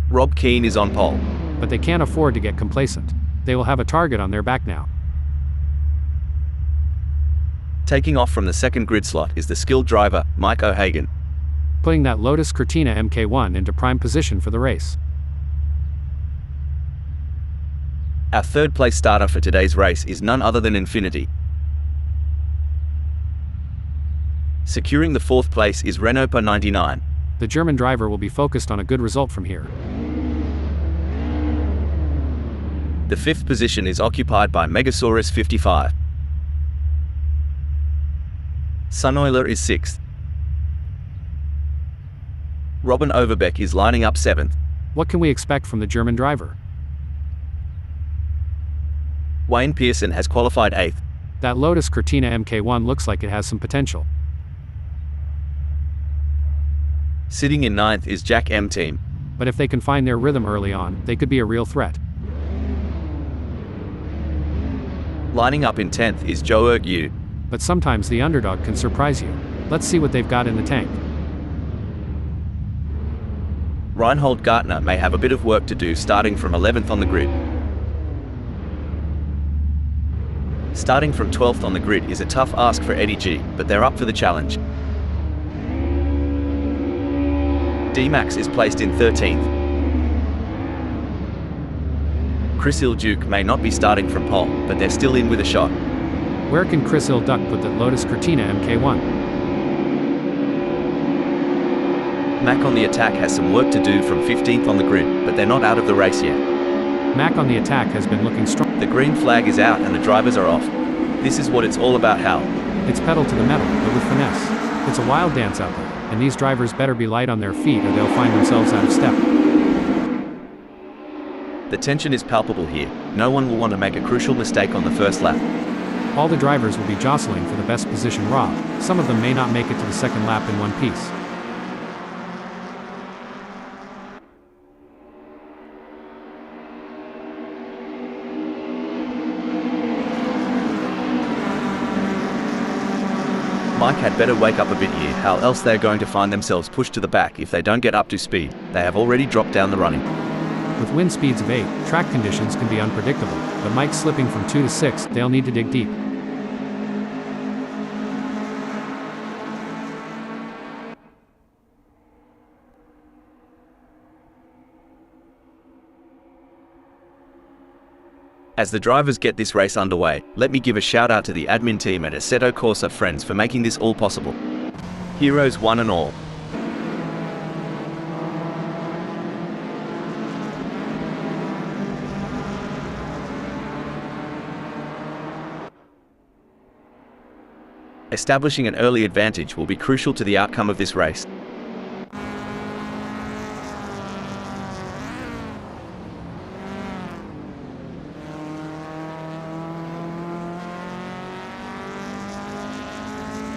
Rob Keane is on pole. But they can't afford to get complacent. They will have a target on their back now. Taking off from the second grid slot is the skilled driver, Mike O'Hagan. Putting that Lotus Cortina MK1 into prime position for the race. Our third place starter for today's race is none other than Infinity. Securing the fourth place is Renault 99. The German driver will be focused on a good result from here. The fifth position is occupied by Megasaurus 55. Sunoiler is sixth. Robin Overbeck is lining up seventh. What can we expect from the German driver? Wayne Pearson has qualified eighth. That Lotus Cortina MK1 looks like it has some potential. Sitting in ninth is Jack M Team. But if they can find their rhythm early on, they could be a real threat. Lining up in 10th is Joe Yu. But sometimes the underdog can surprise you. Let's see what they've got in the tank. Reinhold Gartner may have a bit of work to do starting from 11th on the grid. Starting from 12th on the grid is a tough ask for Eddie G, but they're up for the challenge. D-Max is placed in 13th. Chris Ilduke may not be starting from pole, but they're still in with a shot. Where can Chris Ilduke put that Lotus Cortina MK1? Mac on the attack has some work to do from 15th on the grid, but they're not out of the race yet. Mac on the attack has been looking strong. The green flag is out and the drivers are off. This is what it's all about, Hal. It's pedal to the metal, but with finesse. It's a wild dance out there, and these drivers better be light on their feet or they'll find themselves out of step. The tension is palpable here. No one will want to make a crucial mistake on the first lap. All the drivers will be jostling for the best position. Rob, some of them may not make it to the second lap in one piece. Mike had better wake up a bit here, Hal, else they're going to find themselves pushed to the back if they don't get up to speed. They have already dropped down the running. With wind speeds of 8, track conditions can be unpredictable, but Mike's slipping from 2 to 6, they'll need to dig deep. As the drivers get this race underway, let me give a shout out to the admin team at AssettoCorsaFriends for making this all possible. Heroes one and all. Establishing an early advantage will be crucial to the outcome of this race.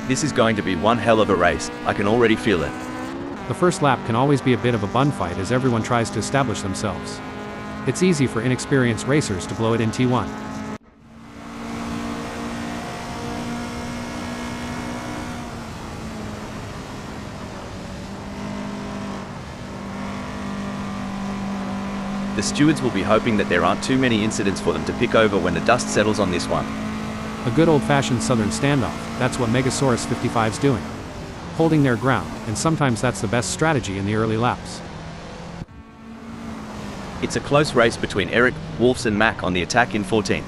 This is going to be one hell of a race. I can already feel it. The first lap can always be a bit of a bun fight as everyone tries to establish themselves. It's easy for inexperienced racers to blow it in T1. The stewards will be hoping that there aren't too many incidents for them to pick over when the dust settles on this one. A good old-fashioned southern standoff, that's what Megasaurus 55's doing. Holding their ground, and sometimes that's the best strategy in the early laps. It's a close race between Eric, Wolfs and Mac on the attack in 14th.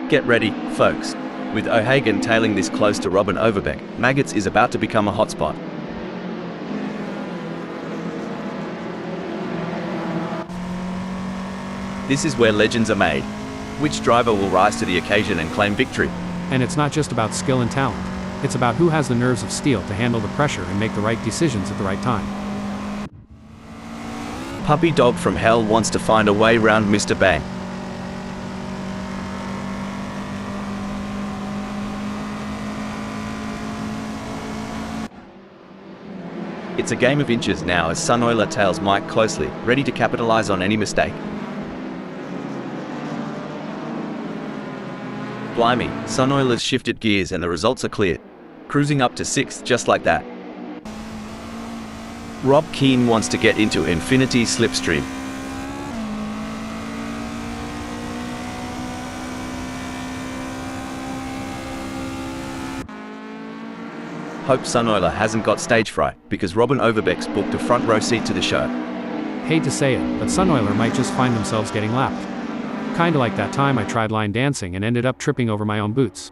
Get ready, folks. With O'Hagan tailing this close to Robin Overbeck, Maggots is about to become a hotspot. This is where legends are made. Which driver will rise to the occasion and claim victory? And it's not just about skill and talent. It's about who has the nerves of steel to handle the pressure and make the right decisions at the right time. Puppy Dog from Hell wants to find a way round Mr. Bang. It's a game of inches now as Sunoiler tails Mike closely, ready to capitalize on any mistake. Blimey, Sunoiler's shifted gears and the results are clear. Cruising up to 6th just like that. Rob Keane wants to get into Infinity Slipstream. Hope Sunoiler hasn't got stage fright, because Robin Overbeck's booked a front row seat to the show. Hate to say it, but Sunoiler might just find themselves getting lapped. Kinda like that time I tried line dancing and ended up tripping over my own boots.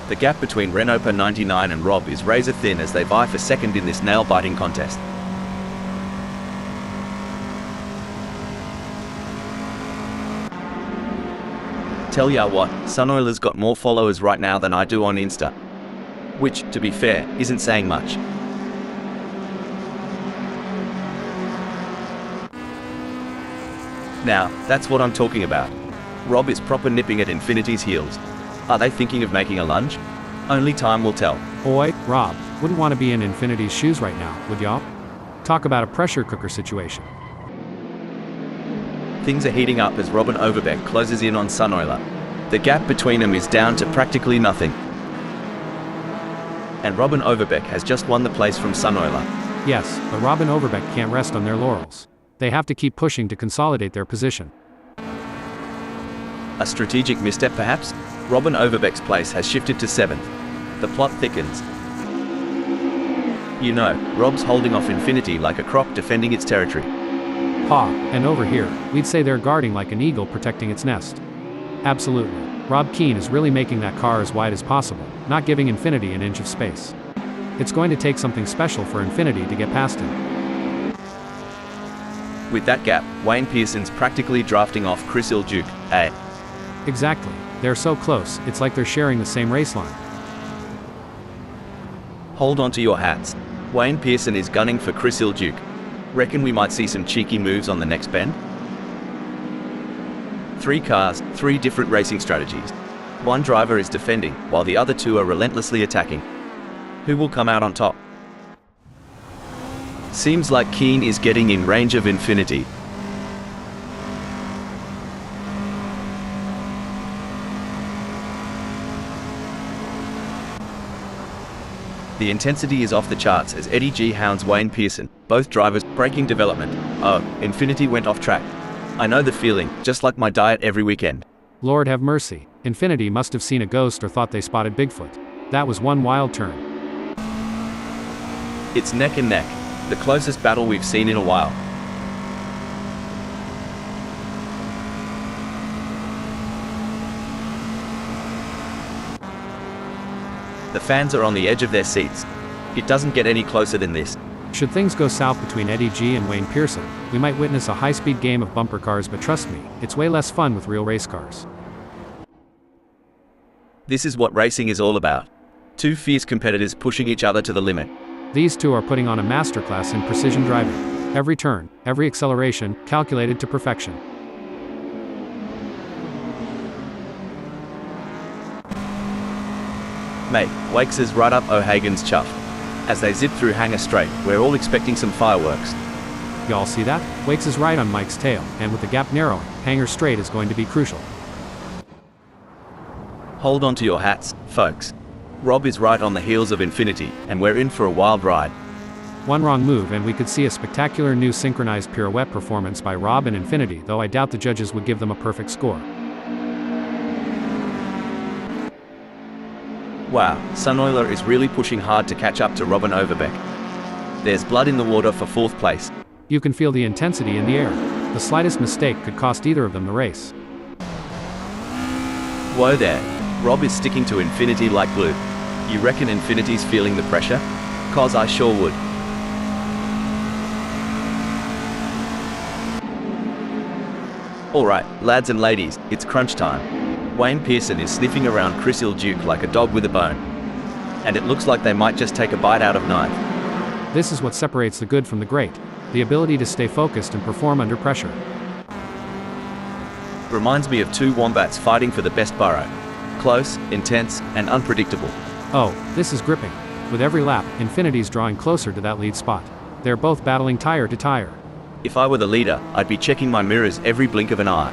The gap between Renopa 99 and Rob is razor thin as they vie for second in this nail-biting contest. Tell ya what, Sunoiler's got more followers right now than I do on Insta. Which, to be fair, isn't saying much. Now, that's what I'm talking about. Rob is proper nipping at Infinity's heels. Are they thinking of making a lunge? Only time will tell. Boy, Rob, wouldn't want to be in Infinity's shoes right now, would y'all? Talk about a pressure cooker situation. Things are heating up as Robin Overbeck closes in on Sunoiler. The gap between them is down to practically nothing. And Robin Overbeck has just won the place from Sunoiler. Yes, but Rob and Overbeck can't rest on their laurels. They have to keep pushing to consolidate their position. A strategic misstep perhaps? Rob and Overbeck's place has shifted to 7th. The plot thickens. You know, Rob's holding off Infinity like a croc defending its territory. Ha, and over here, we'd say they're guarding like an eagle protecting its nest. Absolutely. Rob Keane is really making that car as wide as possible, not giving Infinity an inch of space. It's going to take something special for Infinity to get past him. With that gap, Wayne Pearson's practically drafting off Chris Iljuk, eh? Exactly. They're so close, it's like they're sharing the same race line. Hold on to your hats. Wayne Pearson is gunning for Chris Iljuk. Reckon we might see some cheeky moves on the next bend? 3 cars, 3 different racing strategies. One driver is defending, while the other 2 are relentlessly attacking. Who will come out on top? Seems like Keane is getting in range of Infinity. The intensity is off the charts as Eddie G hounds Wayne Pearson, both drivers braking development. Oh, Infinity went off track. I know the feeling, just like my diet every weekend. Lord have mercy. Infinity must have seen a ghost or thought they spotted Bigfoot. That was one wild turn. It's neck and neck, the closest battle we've seen in a while. The fans are on the edge of their seats. It doesn't get any closer than this. Should things go south between Eddie G and Wayne Pearson, we might witness a high-speed game of bumper cars, but trust me, it's way less fun with real race cars. This is what racing is all about. 2 fierce competitors pushing each other to the limit. These 2 are putting on a masterclass in precision driving. Every turn, every acceleration, calculated to perfection. Mate, Wakes is right up O'Hagan's chuff. As they zip through Hangar Straight, we're all expecting some fireworks. Y'all see that? Wakes is right on Mike's tail, and with the gap narrowing, Hangar Straight is going to be crucial. Hold on to your hats, folks. Rob is right on the heels of Infinity, and we're in for a wild ride. One wrong move and we could see a spectacular new synchronized pirouette performance by Rob and Infinity, though I doubt the judges would give them a perfect score. Wow, Sunoiler is really pushing hard to catch up to Rob and Overbeck. There's blood in the water for 4th place. You can feel the intensity in the air. The slightest mistake could cost either of them the race. Whoa there, Rob is sticking to Infinity like glue. You reckon Infinity's feeling the pressure? 'Cause I sure would. Alright, lads and ladies, it's crunch time. Wayne Pearson is sniffing around Chris Iljuk like a dog with a bone. And it looks like they might just take a bite out of 9th. This is what separates the good from the great. The ability to stay focused and perform under pressure. Reminds me of 2 wombats fighting for the best burrow. Close, intense, and unpredictable. Oh, this is gripping. With every lap, Infinity's drawing closer to that lead spot. They're both battling tire to tire. If I were the leader, I'd be checking my mirrors every blink of an eye.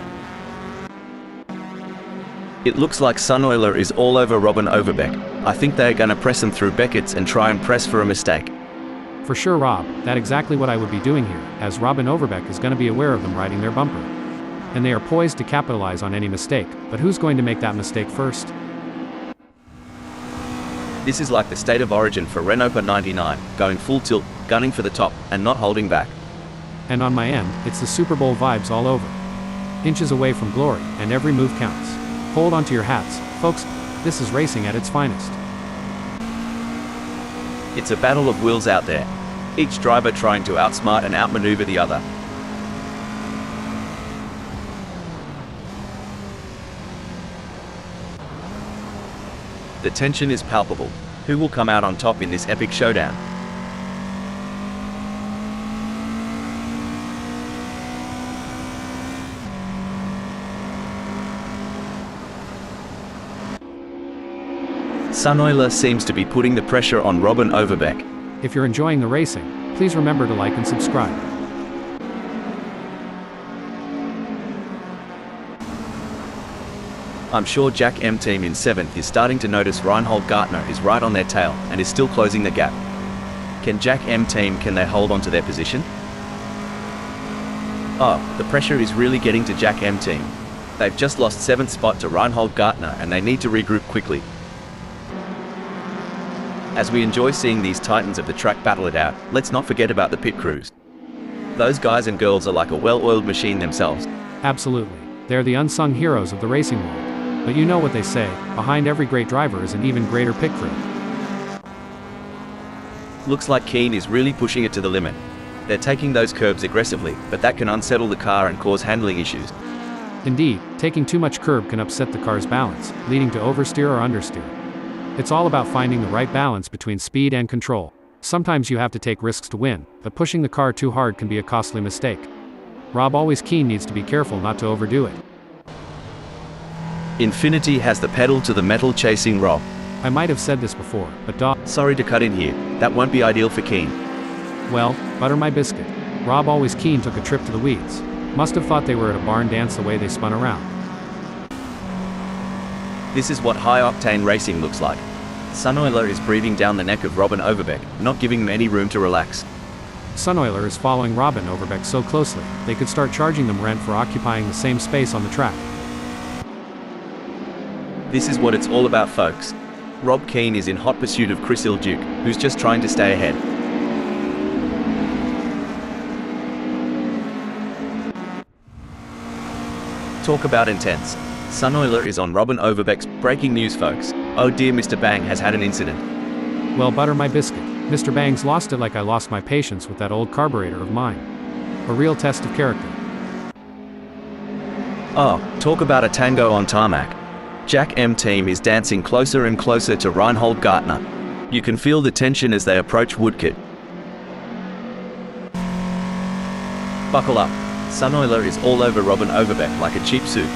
It looks like Sunoiler is all over Rob and Overbeck. I think they're gonna press them through Beckett's and try and press for a mistake. For sure, Rob, that's exactly what I would be doing here, as Rob and Overbeck is gonna be aware of them riding their bumper. And they are poised to capitalize on any mistake, but who's going to make that mistake first? This is like the state of origin for Renault 99, going full tilt, gunning for the top, and not holding back. And on my end, it's the Super Bowl vibes all over. Inches away from glory, and every move counts. Hold on to your hats, folks, this is racing at its finest. It's a battle of wills out there, each driver trying to outsmart and outmaneuver the other. The tension is palpable. Who will come out on top in this epic showdown? Sunoiler seems to be putting the pressure on Rob and Overbeck. If you're enjoying the racing, please remember to like and subscribe. I'm sure Jack M team in 7th is starting to notice Reinhold Gartner is right on their tail and is still closing the gap. Can Jack M team, can they hold on to their position? Oh, the pressure is really getting to Jack M team. They've just lost 7th spot to Reinhold Gartner and they need to regroup quickly. As we enjoy seeing these titans of the track battle it out, let's not forget about the pit crews. Those guys and girls are like a well-oiled machine themselves. Absolutely. They're the unsung heroes of the racing world. But you know what they say, behind every great driver is an even greater pit crew. Looks like Keen is really pushing it to the limit. They're taking those curbs aggressively, but that can unsettle the car and cause handling issues. Indeed, taking too much curb can upset the car's balance, leading to oversteer or understeer. It's all about finding the right balance between speed and control. Sometimes you have to take risks to win, but pushing the car too hard can be a costly mistake. Rob always Keen needs to be careful not to overdo it. Infinity has the pedal to the metal chasing Rob. I might have said this before, but Sorry to cut in here, that won't be ideal for Keen. well, butter my biscuit. Rob always Keen took a trip to the weeds. Must have thought they were at a barn dance the way they spun around. This is what high-octane racing looks like. Sunoiler is breathing down the neck of Robin Overbeck, not giving him any room to relax. Sunoiler is following Robin Overbeck so closely, they could start charging them rent for occupying the same space on the track. This is what it's all about, folks. Rob Keen is in hot pursuit of Chris Ilduke, who's just trying to stay ahead. Talk about intense. Sunoiler is on Robin Overbeck's breaking news, folks. Oh dear, Mr. Bang has had an incident. Well, butter my biscuit. Mr. Bang's lost it like I lost my patience with that old carburetor of mine. A real test of character. Oh, talk about a tango on tarmac. Jack M team is dancing closer and closer to Reinhold Gartner. You can feel the tension as they approach Woodcote. Buckle up. Sunoiler is all over Robin Overbeck like a cheap suit.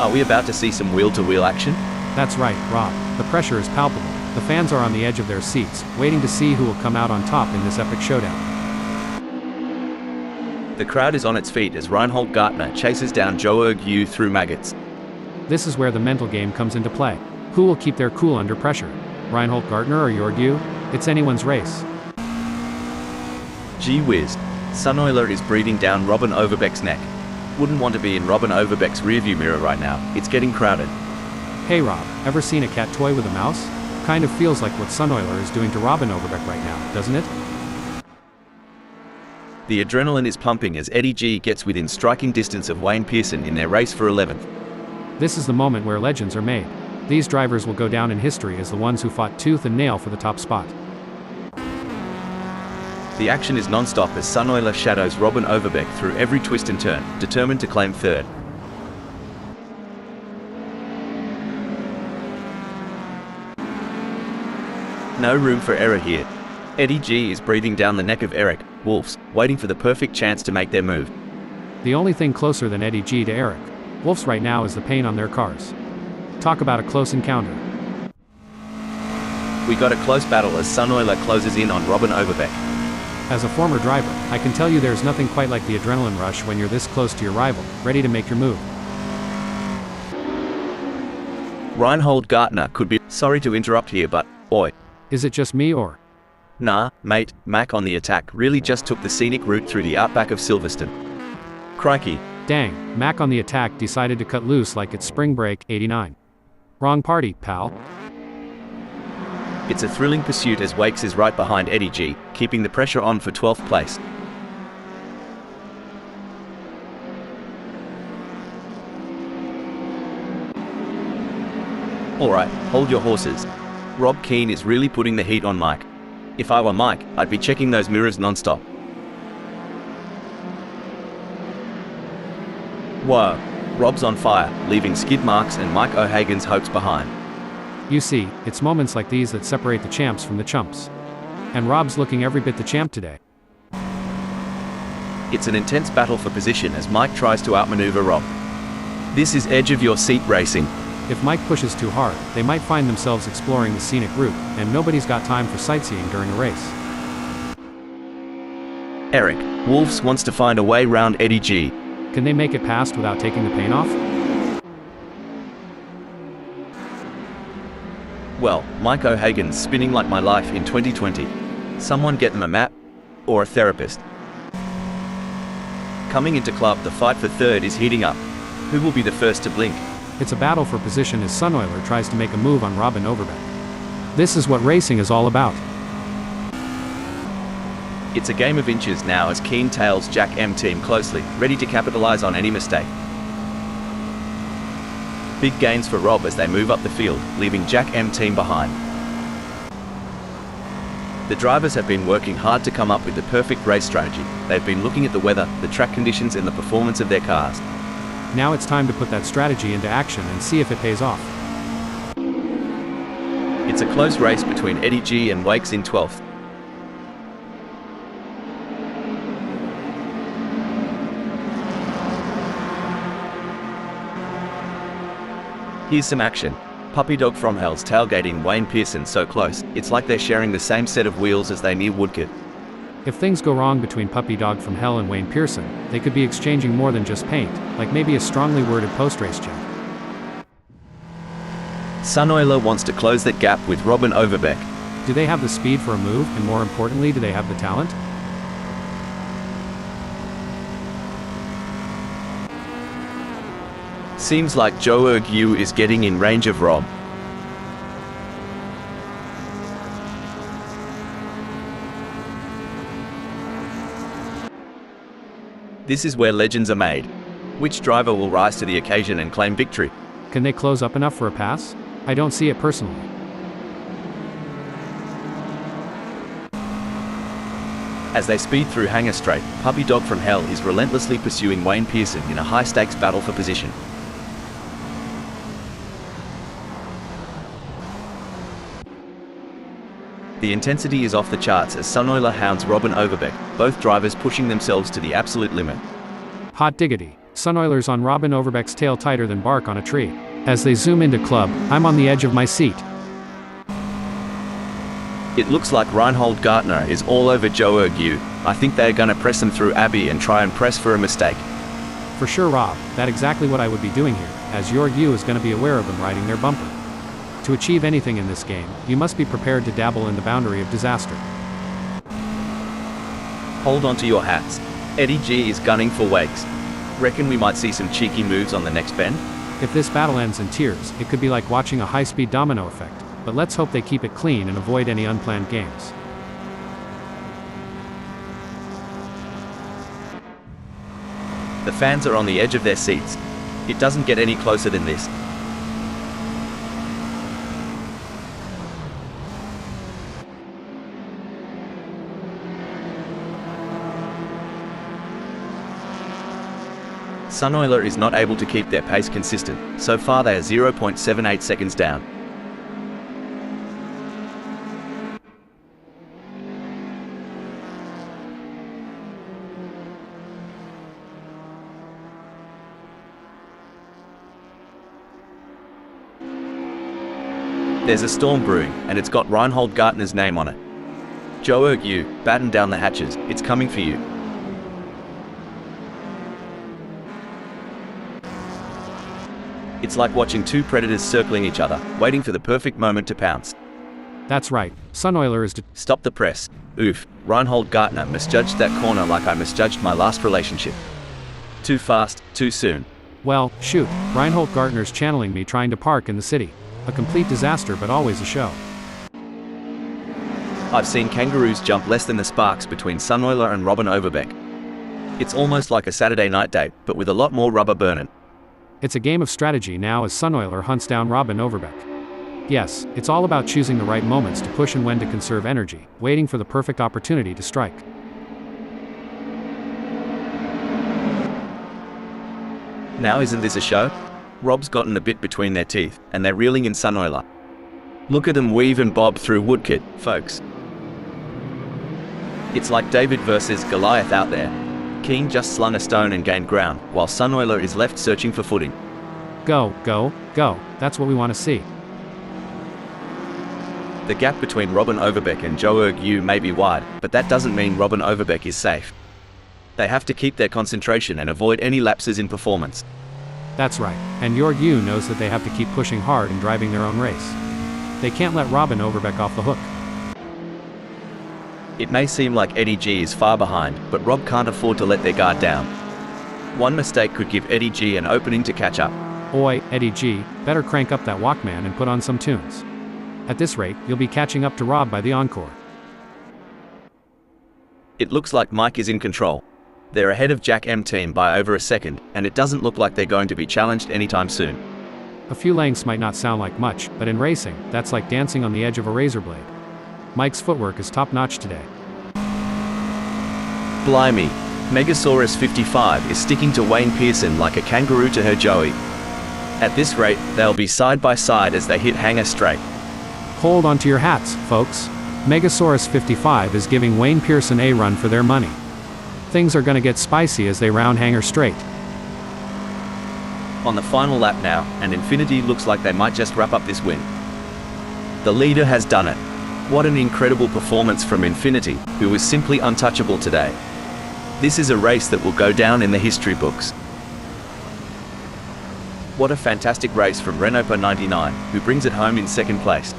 Are we about to see some wheel-to-wheel action? That's right, Rob. The pressure is palpable. The fans are on the edge of their seats, waiting to see who will come out on top in this epic showdown. The crowd is on its feet as Reinhold Gartner chases down Joerg Yu through maggots. This is where the mental game comes into play. Who will keep their cool under pressure? Reinhold Gartner or Jörg Yu? It's anyone's race. Gee whiz. Sunoiler is breathing down Robin Overbeck's neck. Wouldn't want to be in Robin Overbeck's rearview mirror right now. It's getting crowded. Hey Rob, ever seen a cat toy with a mouse? Kind of feels like what Sunoiler is doing to Robin Overbeck right now, doesn't it? The adrenaline is pumping as Eddie G gets within striking distance of Wayne Pearson in their race for 11th. This is the moment where legends are made. These drivers will go down in history as the ones who fought tooth and nail for the top spot. The action is non-stop as Sunoiler shadows Robin Overbeck through every twist and turn, determined to claim third. No room for error here. Eddie G is breathing down the neck of Eric Wolfs, waiting for the perfect chance to make their move. The only thing closer than Eddie G to Eric Wolfs right now is the paint on their cars. Talk about a close encounter. We got a close battle as Sunoiler closes in on Robin Overbeck. As a former driver, I can tell you there's nothing quite like the adrenaline rush when you're this close to your rival, ready to make your move. Reinhold Gartner could be... Sorry to interrupt here, but, boy. Is it just me or? Nah, mate, Mac on the attack really just took the scenic route through the outback of Silverstone. Crikey. Dang, Mac on the attack decided to cut loose like it's spring break, 89. Wrong party, pal. It's a thrilling pursuit as Wakes is right behind Eddie G, keeping the pressure on for 12th place. Alright, hold your horses. Rob Keen is really putting the heat on Mike. If I were Mike, I'd be checking those mirrors non-stop. Whoa, Rob's on fire, leaving skid marks and Mike O'Hagan's hopes behind. You see, it's moments like these that separate the champs from the chumps. And Rob's looking every bit the champ today. It's an intense battle for position as Mike tries to outmaneuver Rob. This is edge-of-your-seat racing. If Mike pushes too hard, they might find themselves exploring the scenic route, and nobody's got time for sightseeing during a race. Eric Wolfs wants to find a way round Eddie G. Can they make it past without taking the paint off? Well, Mike O'Hagan's spinning like my life in 2020. Someone get them a map or a therapist. Coming into club, the fight for third is heating up. Who will be the first to blink? It's a battle for position as Sunoiler tries to make a move on Robin Overbeck. This is what racing is all about. It's a game of inches now as Keen tails Jack M team closely, ready to capitalize on any mistake. Big gains for Rob as they move up the field, leaving Jack M team behind. The drivers have been working hard to come up with the perfect race strategy. They've been looking at the weather, the track conditions and the performance of their cars. Now it's time to put that strategy into action and see if it pays off. It's a close race between Eddie G and Wakes in 12th. Here's some action. Puppy Dog from Hell's tailgating Wayne Pearson so close, it's like they're sharing the same set of wheels as they near Woodcote. If things go wrong between Puppy Dog from Hell and Wayne Pearson, they could be exchanging more than just paint, like maybe a strongly worded post-race chat. Sunoiler wants to close that gap with Robin Overbeck. Do they have the speed for a move, and more importantly, do they have the talent? Seems like Joe Ergue is getting in range of Rob. This is where legends are made. Which driver will rise to the occasion and claim victory? Can they close up enough for a pass? I don't see it personally. As they speed through Hanger Straight, Puppy Dog from Hell is relentlessly pursuing Wayne Pearson in a high-stakes battle for position. The intensity is off the charts as Sunoiler hounds Robin Overbeck, both drivers pushing themselves to the absolute limit. Hot diggity. Sunoiler's on Robin Overbeck's tail tighter than bark on a tree. As they zoom into club, I'm on the edge of my seat. It looks like Reinhold Gartner is all over Joe Ergue. I think they're gonna press him through Abbey and try and press for a mistake. For sure, Rob, that's exactly what I would be doing here, as your Ergue is going to be aware of them riding their bumper. To achieve anything in this game, you must be prepared to dabble in the boundary of disaster. Hold on to your hats. Eddie G is gunning for Wakes. Reckon we might see some cheeky moves on the next bend? If this battle ends in tears, it could be like watching a high-speed domino effect, but let's hope they keep it clean and avoid any unplanned games. The fans are on the edge of their seats. It doesn't get any closer than this. Sunoiler is not able to keep their pace consistent. So far they are 0.78 seconds down. There's a storm brewing, and it's got Reinhold Gartner's name on it. Joe Ergue, batten down the hatches, it's coming for you. It's like watching two predators circling each other, waiting for the perfect moment to pounce. That's right, Sunoiler is Stop the press. Oof, Reinhold Gartner misjudged that corner like I misjudged my last relationship. Too fast, too soon. Well, shoot, Reinhold Gartner's channeling me trying to park in the city. A complete disaster but always a show. I've seen kangaroos jump less than the sparks between Sunoiler and Robin Overbeck. It's almost like a Saturday night date, but with a lot more rubber burning. It's a game of strategy now as Sunoiler hunts down Robin Overbeck. Yes, it's all about choosing the right moments to push and when to conserve energy, waiting for the perfect opportunity to strike. Now isn't this a show? Rob's gotten a bit between their teeth, and they're reeling in Sunoiler. Look at them weave and bob through Woodcote, folks. It's like David versus Goliath out there. King just slung a stone and gained ground, while Sunoiler is left searching for footing. Go, go, go, that's what we want to see. The gap between Robin Overbeck and Joe Ergue may be wide, but that doesn't mean Robin Overbeck is safe. They have to keep their concentration and avoid any lapses in performance. That's right, and Ergue knows that they have to keep pushing hard and driving their own race. They can't let Robin Overbeck off the hook. It may seem like Eddie G is far behind, but Rob can't afford to let their guard down. One mistake could give Eddie G an opening to catch up. Oi, Eddie G, better crank up that Walkman and put on some tunes. At this rate, you'll be catching up to Rob by the encore. It looks like Mike is in control. They're ahead of Jack M team by over a second, and it doesn't look like they're going to be challenged anytime soon. A few lengths might not sound like much, but in racing, that's like dancing on the edge of a razor blade. Mike's footwork is top-notch today. Blimey, Megasaurus 55 is sticking to Wayne Pearson like a kangaroo to her Joey. At this rate, they'll be side by side as they hit Hanger Straight. Hold on to your hats, folks. Megasaurus 55 is giving Wayne Pearson a run for their money. Things are gonna get spicy as they round Hanger Straight. On the final lap now, and Infinity looks like they might just wrap up this win. The leader has done it. What an incredible performance from Infinity, who was simply untouchable today. This is a race that will go down in the history books. What a fantastic race from Renopa 99, who brings it home in second place.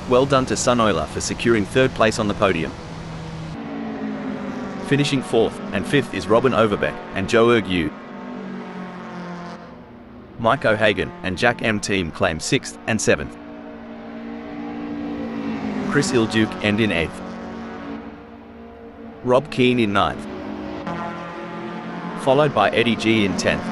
Well done to Sunoiler for securing third place on the podium. Finishing fourth and fifth is Robin Overbeck and Joe Ergu. Mike O'Hagan and Jack M team claim 6th and 7th. Chris Ilduke end in 8th. Rob Keane in 9th. Followed by Eddie G in 10th.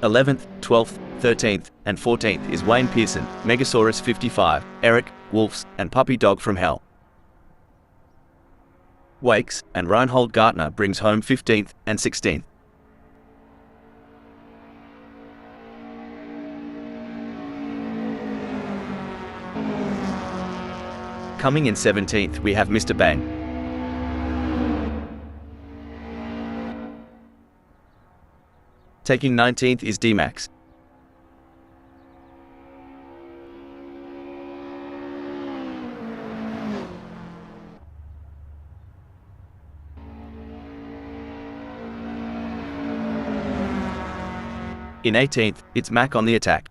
11th, 12th, 13th, and 14th is Wayne Pearson, Megasaurus 55, Eric, Wolfs, and Puppy Dog from Hell. Wakes and Reinhold Gartner brings home 15th and 16th. Coming in 17th we have Mr. Bang. Taking 19th is D-Max. In 18th, it's Mac on the attack.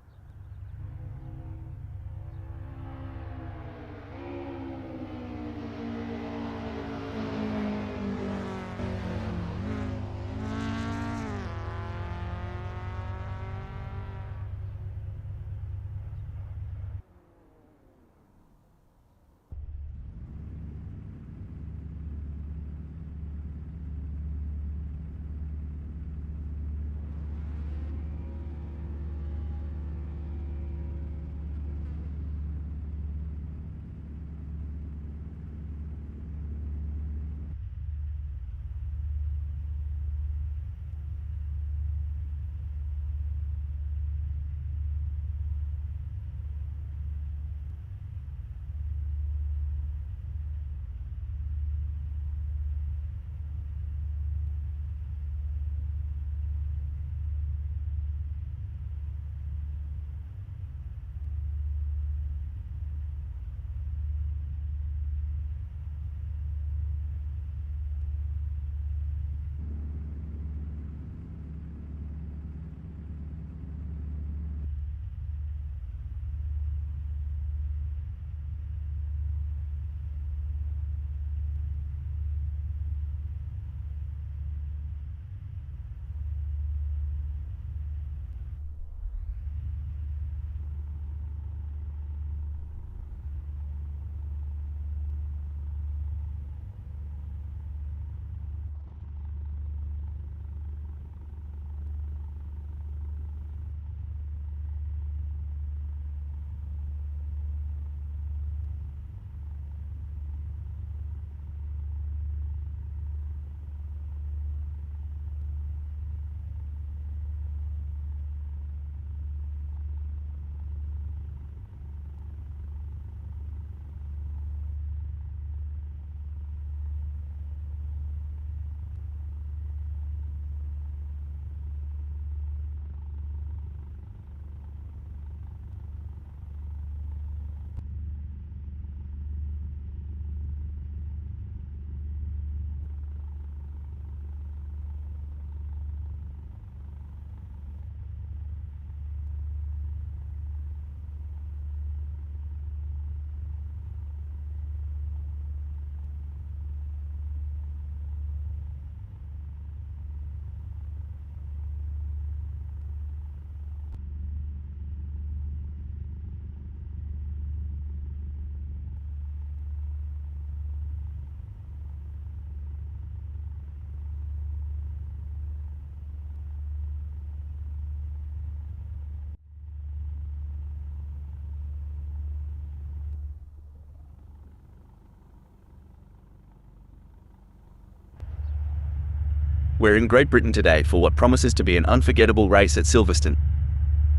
We're in Great Britain today for what promises to be an unforgettable race at Silverstone.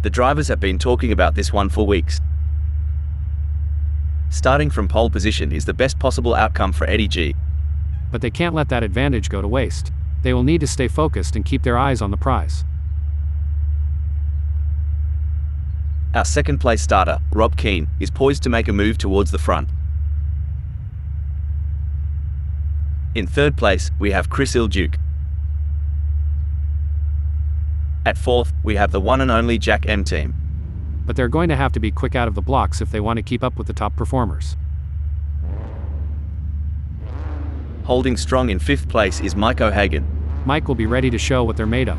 The drivers have been talking about this one for weeks. Starting from pole position is the best possible outcome for Eddie G. But they can't let that advantage go to waste. They will need to stay focused and keep their eyes on the prize. Our second place starter, Rob Hal, is poised to make a move towards the front. In third place, we have Chris Ilduke. At fourth, we have the one and only Jack M team. But they're going to have to be quick out of the blocks if they want to keep up with the top performers. Holding strong in fifth place is Mike O'Hagan. Mike will be ready to show what they're made of.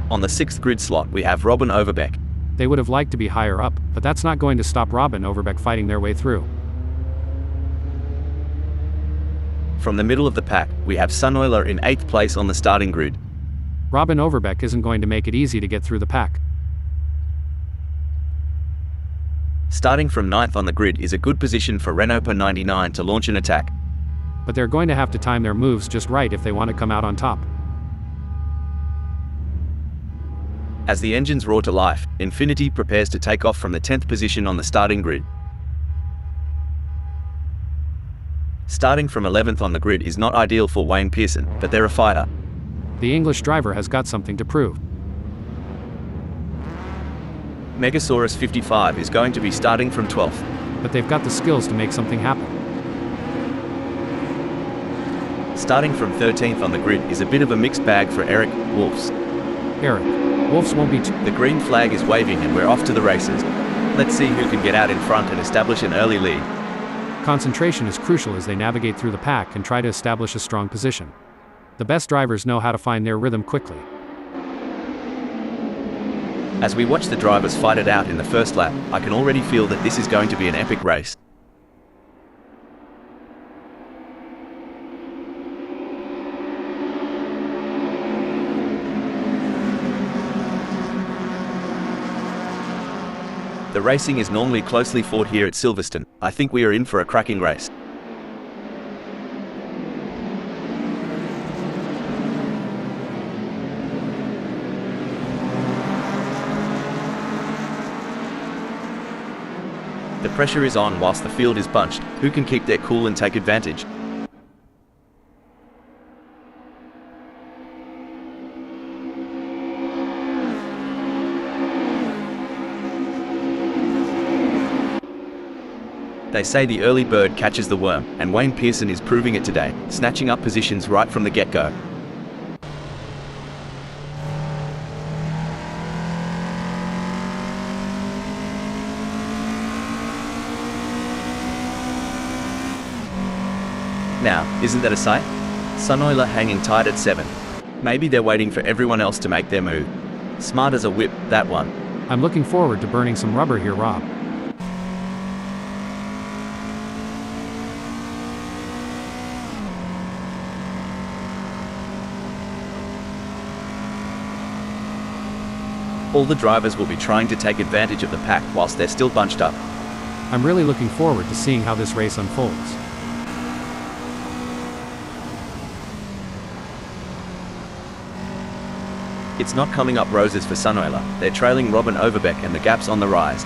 On the sixth grid slot, we have Robin Overbeck. They would have liked to be higher up, but that's not going to stop Robin Overbeck fighting their way through. From the middle of the pack, we have Sunweiler in 8th place on the starting grid. Robin Overbeck isn't going to make it easy to get through the pack. Starting from 9th on the grid is a good position for Renault Per 99 to launch an attack. But they're going to have to time their moves just right if they want to come out on top. As the engines roar to life, Infinity prepares to take off from the 10th position on the starting grid. Starting from 11th on the grid is not ideal for Wayne Pearson, but they're a fighter. The English driver has got something to prove. Megasaurus 55 is going to be starting from 12th. But they've got the skills to make something happen. Starting from 13th on the grid is a bit of a mixed bag for Eric Wolfs. Wolfs won't be The green flag is waving and we're off to the races. Let's see who can get out in front and establish an early lead. Concentration is crucial as they navigate through the pack and try to establish a strong position. The best drivers know how to find their rhythm quickly. As we watch the drivers fight it out in the first lap, I can already feel that this is going to be an epic race. The racing is normally closely fought here at Silverstone. I think we are in for a cracking race. The pressure is on whilst the field is bunched. Who can keep their cool and take advantage? They say the early bird catches the worm, and Wayne Pearson is proving it today, snatching up positions right from the get-go. Now, isn't that a sight? Sunweiler hanging tight at 7. Maybe they're waiting for everyone else to make their move. Smart as a whip, that one. I'm looking forward to burning some rubber here, Rob. All the drivers will be trying to take advantage of the pack whilst they're still bunched up. I'm really looking forward to seeing how this race unfolds. It's not coming up roses for Sunweiler. They're trailing Robin Overbeck and the gap's on the rise.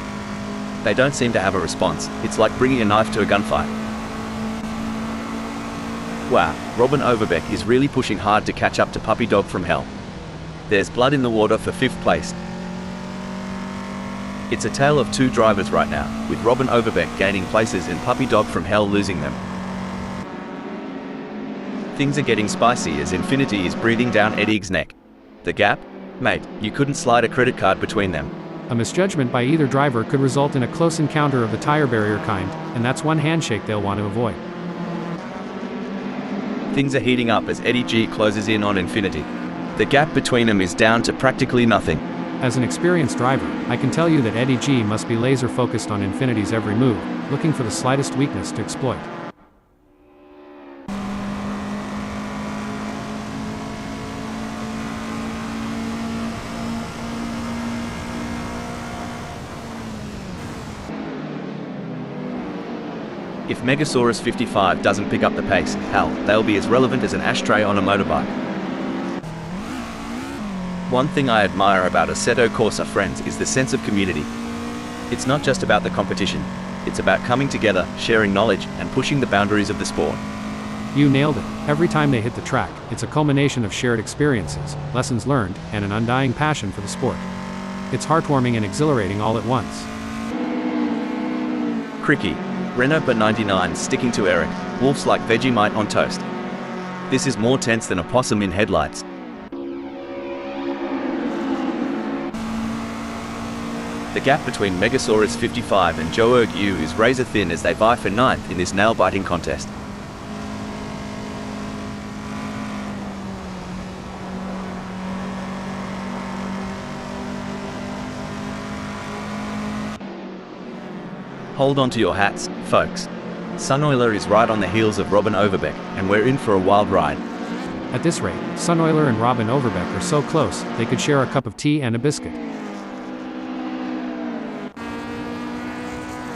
They don't seem to have a response. It's like bringing a knife to a gunfight. Wow, Robin Overbeck is really pushing hard to catch up to Puppy Dog from Hell. There's blood in the water for 5th place. It's a tale of two drivers right now, with Robin Overbeck gaining places and Puppy Dog from Hell losing them. Things are getting spicy as Infinity is breathing down Eddie's neck. The gap? Mate, you couldn't slide a credit card between them. A misjudgment by either driver could result in a close encounter of the tire barrier kind, and that's one handshake they'll want to avoid. Things are heating up as Eddie G closes in on Infinity. The gap between them is down to practically nothing. As an experienced driver, I can tell you that Eddie G must be laser focused on Infinity's every move, looking for the slightest weakness to exploit. If Megasaurus 55 doesn't pick up the pace, hell, they'll be as relevant as an ashtray on a motorbike. One thing I admire about Assetto Corsa Friends is the sense of community. It's not just about the competition, it's about coming together, sharing knowledge, and pushing the boundaries of the sport. You nailed it. Every time they hit the track, it's a culmination of shared experiences, lessons learned, and an undying passion for the sport. It's heartwarming and exhilarating all at once. Cricky. Renault 99 sticking to Eric. Wolf's like Vegemite on toast. This is more tense than a possum in headlights. The gap between Megasaurus 55 and Joe Yu is razor thin as they vie for 9th in this nail-biting contest. Hold on to your hats, folks. Sunoiler is right on the heels of Robin Overbeck, and we're in for a wild ride. At this rate, Sunoiler and Robin Overbeck are so close, they could share a cup of tea and a biscuit.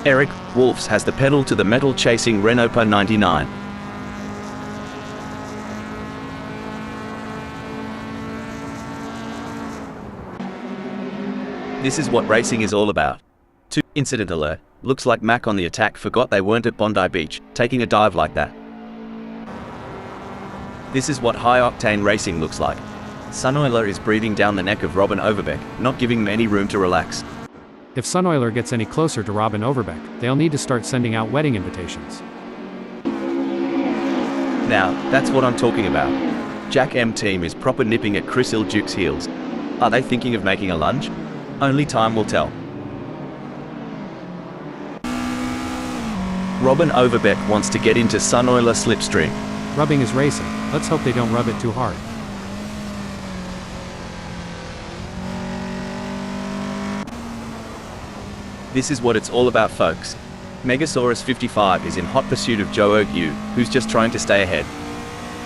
Eric Wolfs has the pedal to the metal chasing Renault 99. This is what racing is all about. Incident alert. Looks like Mac on the attack forgot they weren't at Bondi Beach, taking a dive like that. This is what high-octane racing looks like. Sunoiler is breathing down the neck of Robin Overbeck, not giving him any room to relax. If Sunoiler gets any closer to Robin Overbeck, they'll need to start sending out wedding invitations. Now, that's what I'm talking about. Jack M team is proper nipping at Chris Ilduke's heels. Are they thinking of making a lunge? Only time will tell. Robin Overbeck wants to get into Sunoiler slipstream. Rubbing is racing. Let's hope they don't rub it too hard. This is what it's all about, folks. Megasaurus 55 is in hot pursuit of Joe Yu, who's just trying to stay ahead.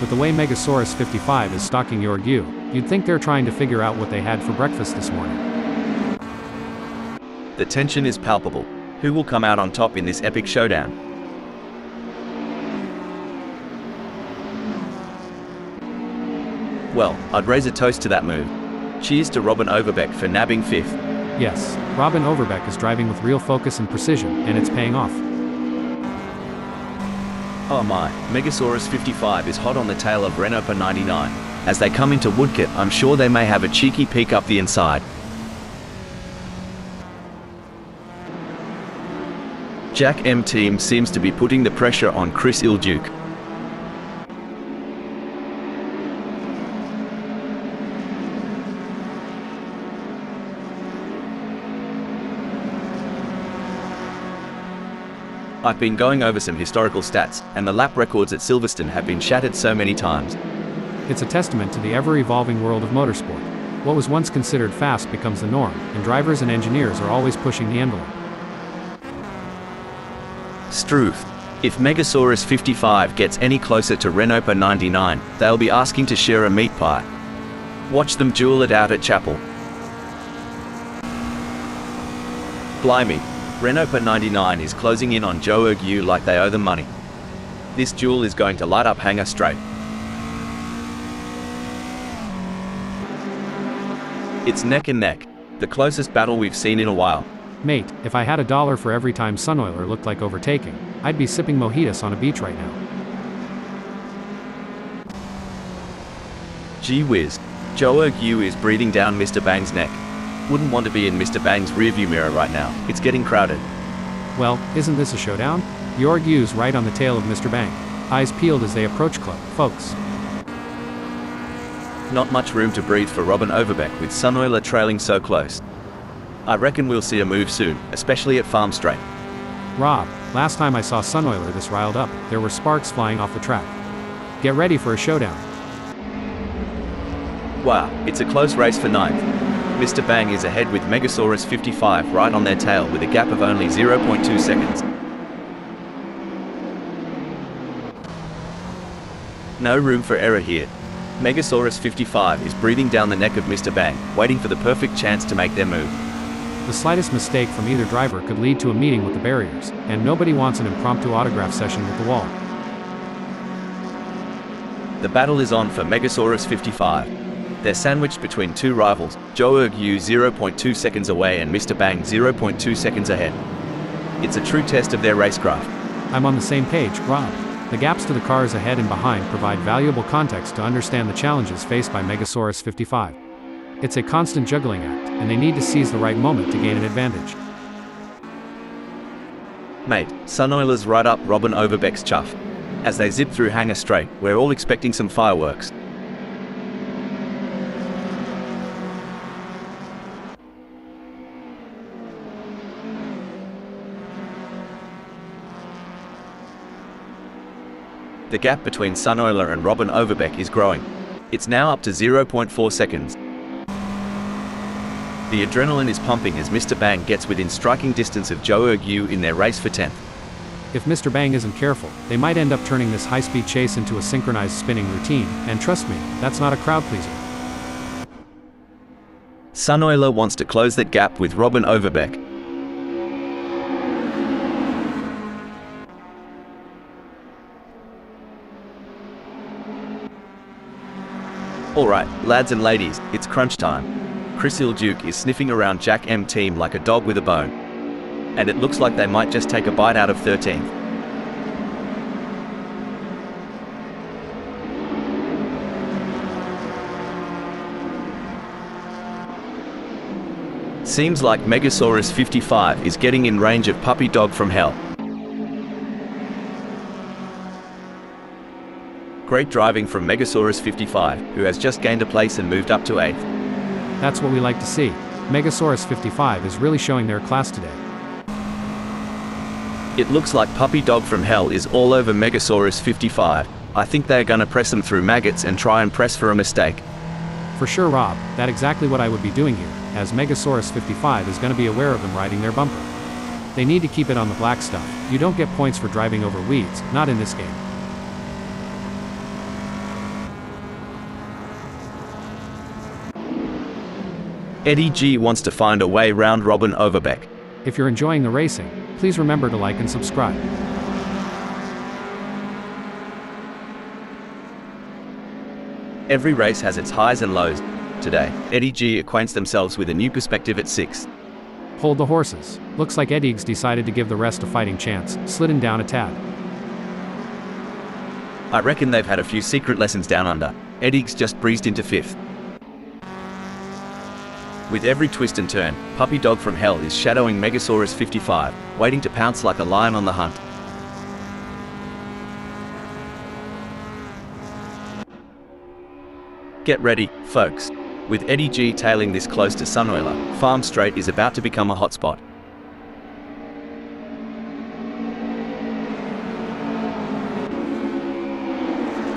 With the way Megasaurus 55 is stalking Yu, you'd think they're trying to figure out what they had for breakfast this morning. The tension is palpable. Who will come out on top in this epic showdown? Well, I'd raise a toast to that move. Cheers to Robin Overbeck for nabbing 5th. Yes, Robin Overbeck is driving with real focus and precision, and it's paying off. Oh my, Megasaurus 55 is hot on the tail of Renault 99. As they come into Woodcote, I'm sure they may have a cheeky peek up the inside. Jack M team seems to be putting the pressure on Chris Ilduke. I've been going over some historical stats, and the lap records at Silverstone have been shattered so many times. It's a testament to the ever-evolving world of motorsport. What was once considered fast becomes the norm, and drivers and engineers are always pushing the envelope. Struth. If Megasaurus 55 gets any closer to Renault 99, they'll be asking to share a meat pie. Watch them duel it out at Chapel. Blimey. Renault 99 is closing in on Joe Yu like they owe them money. This duel is going to light up Hangar Straight. It's neck and neck, the closest battle we've seen in a while. Mate, if I had $1 for every time Sunoiler looked like overtaking, I'd be sipping mojitos on a beach right now. Gee whiz, Joe Yu is breathing down Mr. Bang's neck. Wouldn't want to be in Mr. Bang's rearview mirror right now. It's getting crowded. Well, isn't this a showdown? Yu's right on the tail of Mr. Bang. Eyes peeled as they approach club, folks. Not much room to breathe for Robin Overbeck with Sunoiler trailing so close. I reckon we'll see a move soon, especially at Farm Straight. Rob, last time I saw Sunoiler this riled up, there were sparks flying off the track. Get ready for a showdown. Wow, it's a close race for 9th. Mr. Bang is ahead with Megasaurus 55 right on their tail with a gap of only 0.2 seconds. No room for error here. Megasaurus 55 is breathing down the neck of Mr. Bang, waiting for the perfect chance to make their move. The slightest mistake from either driver could lead to a meeting with the barriers, and nobody wants an impromptu autograph session with the wall. The battle is on for Megasaurus 55. They're sandwiched between two rivals, Joe Ergu 0.2 seconds away and Mr. Bang 0.2 seconds ahead. It's a true test of their racecraft. I'm on the same page, Rob. The gaps to the cars ahead and behind provide valuable context to understand the challenges faced by Megasaurus 55. It's a constant juggling act, and they need to seize the right moment to gain an advantage. Mate, Sunoiler's right up Robin Overbeck's chuff. As they zip through Hangar Straight, we're all expecting some fireworks. The gap between Sunoiler and Robin Overbeck is growing. It's now up to 0.4 seconds. The adrenaline is pumping as Mr. Bang gets within striking distance of Joe Ergu in their race for 10th. If Mr. Bang isn't careful, they might end up turning this high-speed chase into a synchronized spinning routine, and trust me, that's not a crowd pleaser. Sunoiler wants to close that gap with Robin Overbeck. Alright, lads and ladies, it's crunch time. Chris Ilduke is sniffing around Jack M team like a dog with a bone. And it looks like they might just take a bite out of 13th. Seems like Megasaurus 55 is getting in range of Puppy Dog from Hell. Great driving from Megasaurus 55, who has just gained a place and moved up to 8th. That's what we like to see. Megasaurus 55 is really showing their class today. It looks like Puppy Dog from Hell is all over Megasaurus 55. I think they're gonna press them through maggots and try and press for a mistake. For sure, Rob, that's exactly what I would be doing here, as Megasaurus 55 is gonna be aware of them riding their bumper. They need to keep it on the black stuff. You don't get points for driving over weeds, not in this game. Eddie G wants to find a way round Robin Overbeck. If you're enjoying the racing, please remember to like and subscribe. Every race has its highs and lows. Today, Eddie G acquaints themselves with a new perspective at 6. Hold the horses. Looks like Eddie's decided to give the rest a fighting chance, slidden down a tad. I reckon they've had a few secret lessons down under. Eddie's just breezed into 5th. With every twist and turn, Puppy Dog from Hell is shadowing Megasaurus 55, waiting to pounce like a lion on the hunt. Get ready, folks. With Eddie G tailing this close to Sunoiler, Farm Straight is about to become a hotspot.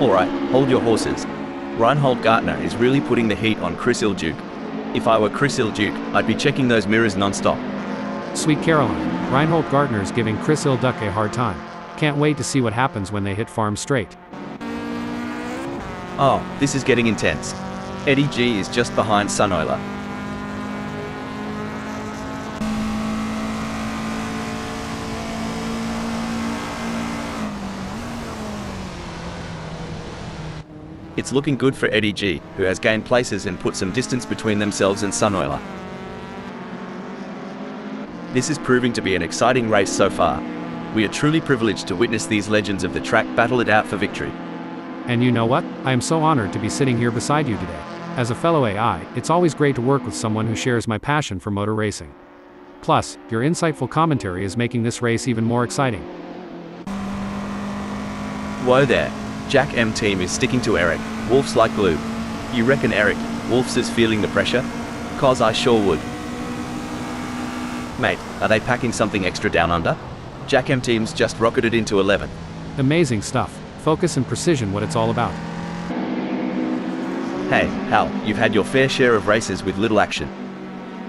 Alright, hold your horses. Reinhold Gartner is really putting the heat on Chris Ilduke. If I were Chris Ilduke, I'd be checking those mirrors non-stop. Sweet Caroline, Reinhold Gartner's giving Chris Ilduke a hard time. Can't wait to see what happens when they hit Farm Straight. Oh, this is getting intense. Eddie G is just behind Sunoiler. It's looking good for Eddie G, who has gained places and put some distance between themselves and Sunoiler. This is proving to be an exciting race so far. We are truly privileged to witness these legends of the track battle it out for victory. And you know what? I am so honored to be sitting here beside you today. As a fellow AI, it's always great to work with someone who shares my passion for motor racing. Plus, your insightful commentary is making this race even more exciting. Whoa there. Jack M team is sticking to Eric. Wolf's like glue. You reckon Eric, Wolf's is feeling the pressure? 'Cause I sure would. Mate, are they packing something extra down under? Jack M team's just rocketed into 11th. Amazing stuff. Focus and precision what it's all about. Hey, Hal, you've had your fair share of races with little action.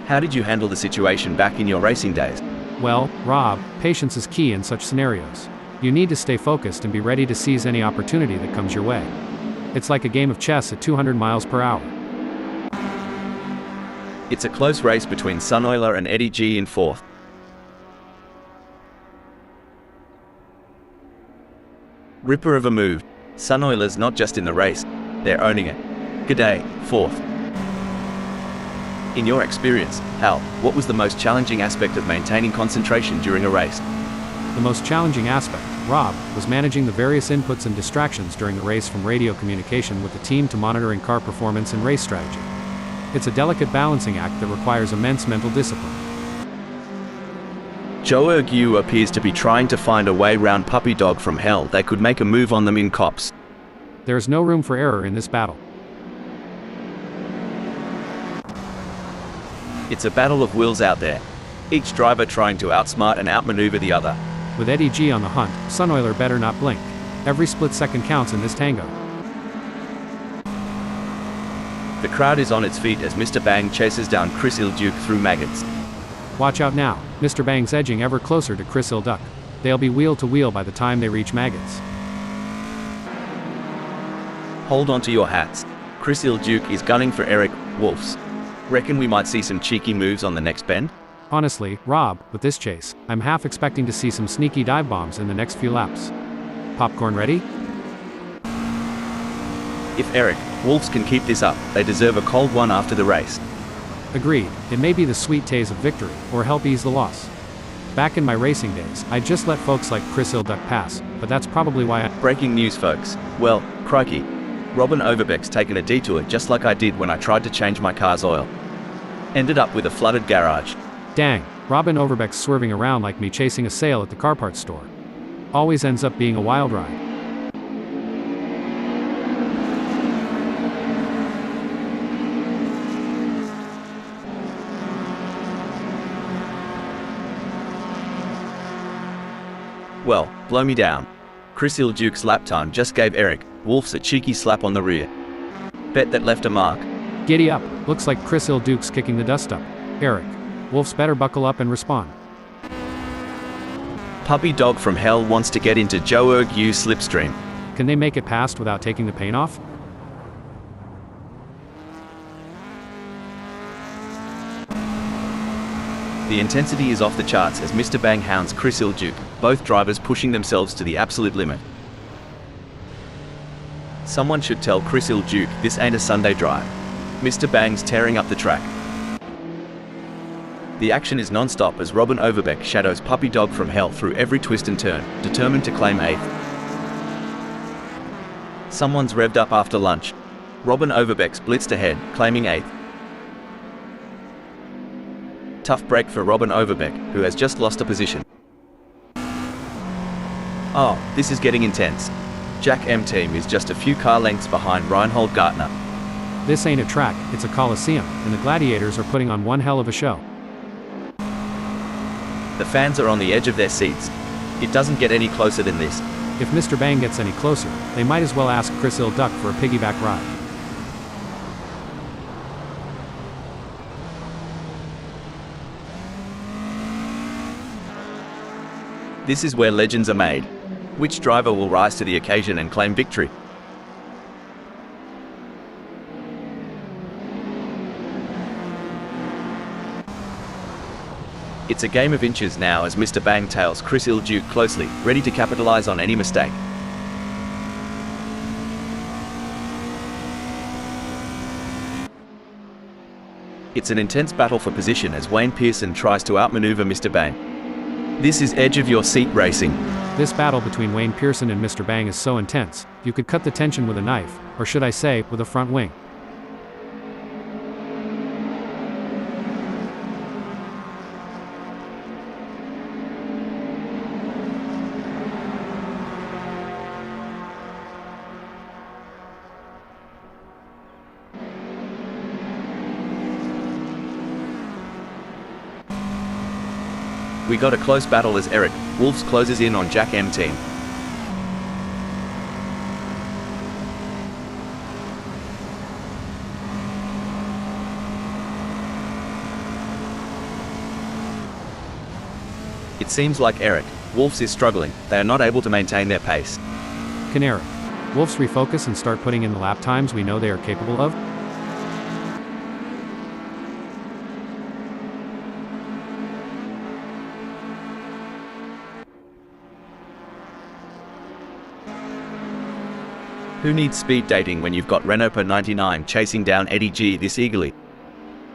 How did you handle the situation back in your racing days? Well, Rob, patience is key in such scenarios. You need to stay focused and be ready to seize any opportunity that comes your way. It's like a game of chess at 200 miles per hour. It's a close race between Sunoiler and Eddie G in fourth. Ripper of a move. Sunoiler's not just in the race, they're owning it. G'day, fourth. In your experience, Hal, what was the most challenging aspect of maintaining concentration during a race? The most challenging aspect, Rob, was managing the various inputs and distractions during the race, from radio communication with the team to monitoring car performance and race strategy. It's a delicate balancing act that requires immense mental discipline. Joe Ergue appears to be trying to find a way round Puppy Dog from Hell. They could make a move on them in cops. There is no room for error in this battle. It's a battle of wills out there, each driver trying to outsmart and outmaneuver the other. With Eddie G on the hunt, Sunoiler better not blink. Every split second counts in this tango. The crowd is on its feet as Mr. Bang chases down Chris Ilduke through maggots. Watch out now, Mr. Bang's edging ever closer to Chris Ilduke. They'll be wheel to wheel by the time they reach maggots. Hold on to your hats. Chris Ilduke is gunning for Eric Wolfs. Reckon we might see some cheeky moves on the next bend? Honestly, Rob, with this chase, I'm half expecting to see some sneaky dive bombs in the next few laps. Popcorn ready? If Eric Wolfs can keep this up, they deserve a cold one after the race. Agreed, it may be the sweet taste of victory, or help ease the loss. Back in my racing days, I just let folks like Chris Ilduke pass, but that's probably why Breaking news, folks. Well, crikey. Robin Overbeck's taken a detour just like I did when I tried to change my car's oil. Ended up with a flooded garage. Dang, Robin Overbeck's swerving around like me chasing a sale at the car parts store. Always ends up being a wild ride. Well, blow me down. Chris Ilduke's lap time just gave Eric Wolfs a cheeky slap on the rear. Bet that left a mark. Giddy up, looks like Chris Ilduke's kicking the dust up. Eric Wolfs better buckle up and respond. Puppy Dog from Hell wants to get into Joe Ergue's slipstream. Can they make it past without taking the paint off? The intensity is off the charts as Mr. Bang hounds Chris Ilduke, both drivers pushing themselves to the absolute limit. Someone should tell Chris Ilduke this ain't a Sunday drive. Mr. Bang's tearing up the track. The action is non-stop as Robin Overbeck shadows Puppy Dog from Hell through every twist and turn, determined to claim 8th. Someone's revved up after lunch. Robin Overbeck's blitzed ahead, claiming 8th. Tough break for Robin Overbeck, who has just lost a position. Oh, this is getting intense. Jack M team is just a few car lengths behind Reinhold Gartner. This ain't a track, it's a coliseum, and the gladiators are putting on one hell of a show. The fans are on the edge of their seats. It doesn't get any closer than this. If Mr. Bang gets any closer, they might as well ask Chris Ilduke for a piggyback ride. This is where legends are made. Which driver will rise to the occasion and claim victory? It's a game of inches now as Mr. Bang tails Chris Ilduke closely, ready to capitalize on any mistake. It's an intense battle for position as Wayne Pearson tries to outmaneuver Mr. Bang. This is edge-of-your-seat racing. This battle between Wayne Pearson and Mr. Bang is so intense, you could cut the tension with a knife, or should I say, with a front wing. We got a close battle as Eric Wolfs closes in on Jack M team. It seems like Eric Wolfs is struggling. They are not able to maintain their pace. Can Eric Wolfs refocus and start putting in the lap times we know they are capable of? Who needs speed dating when you've got Renault per 99 chasing down Eddie G this eagerly?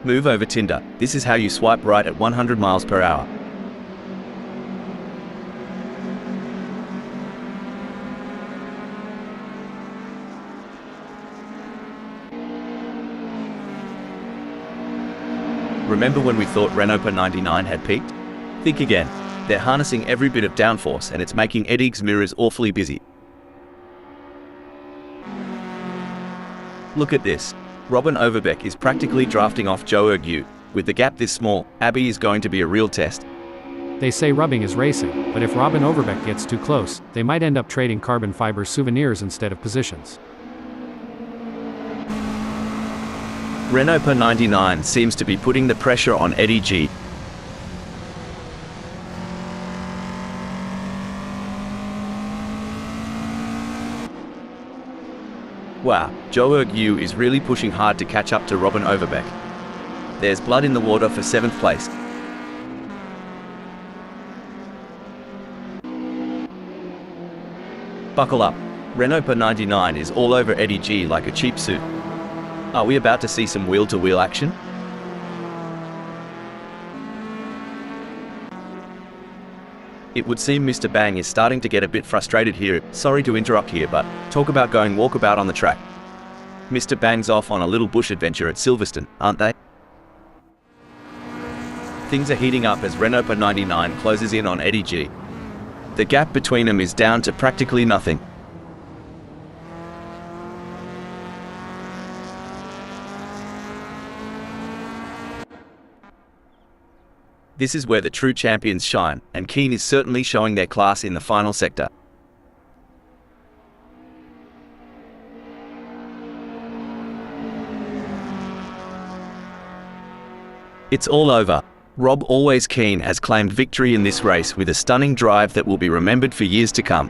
Move over Tinder. This is how you swipe right at 100 miles per hour. Remember when we thought Renault per 99 had peaked? Think again. They're harnessing every bit of downforce and it's making Eddie's mirrors awfully busy. Look at this. Robin Overbeck is practically drafting off Joe Ergu. With the gap this small, Abbey is going to be a real test. They say rubbing is racing, but if Robin Overbeck gets too close, they might end up trading carbon fiber souvenirs instead of positions. Renault per 99 seems to be putting the pressure on Eddie G. Wow, Joe Ergu is really pushing hard to catch up to Robin Overbeck. There's blood in the water for 7th place. Buckle up. Renault per 99 is all over Eddie G like a cheap suit. Are we about to see some wheel-to-wheel action? It would seem Mr. Bang is starting to get a bit frustrated here. Sorry to interrupt here, but talk about going walkabout on the track. Mr. Bang's off on a little bush adventure at Silverstone, aren't they? Things are heating up as Renault per 99 closes in on Eddie G. The gap between them is down to practically nothing. This is where the true champions shine, and Keen is certainly showing their class in the final sector. It's all over. Rob Always Keen has claimed victory in this race with a stunning drive that will be remembered for years to come.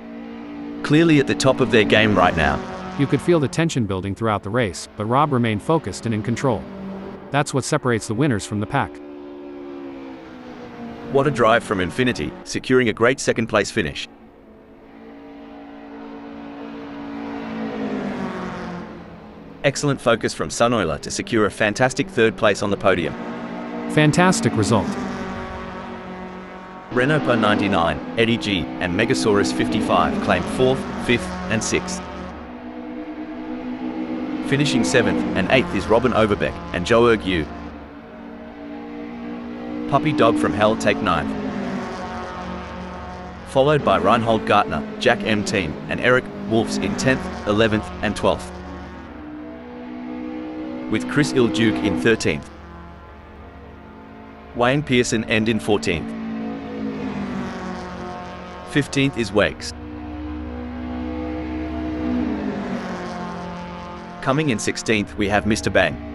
Clearly at the top of their game right now. You could feel the tension building throughout the race, but Rob remained focused and in control. That's what separates the winners from the pack. What a drive from Infinity, securing a great 2nd place finish. Excellent focus from Sunoiler to secure a fantastic 3rd place on the podium. Fantastic result. Renault per 99, Eddie G, and Megasaurus 55 claimed 4th, 5th, and 6th. Finishing 7th and 8th is Robin Overbeck and Joe Ergu. Puppy Dog from Hell take 9th. Followed by Reinhold Gartner, Jack M Team, and Eric Wolfs in 10th, 11th, and 12th. With Chris Ilduke in 13th. Wayne Pearson end in 14th. 15th is Wakes. Coming in 16th we have Mr. Bang.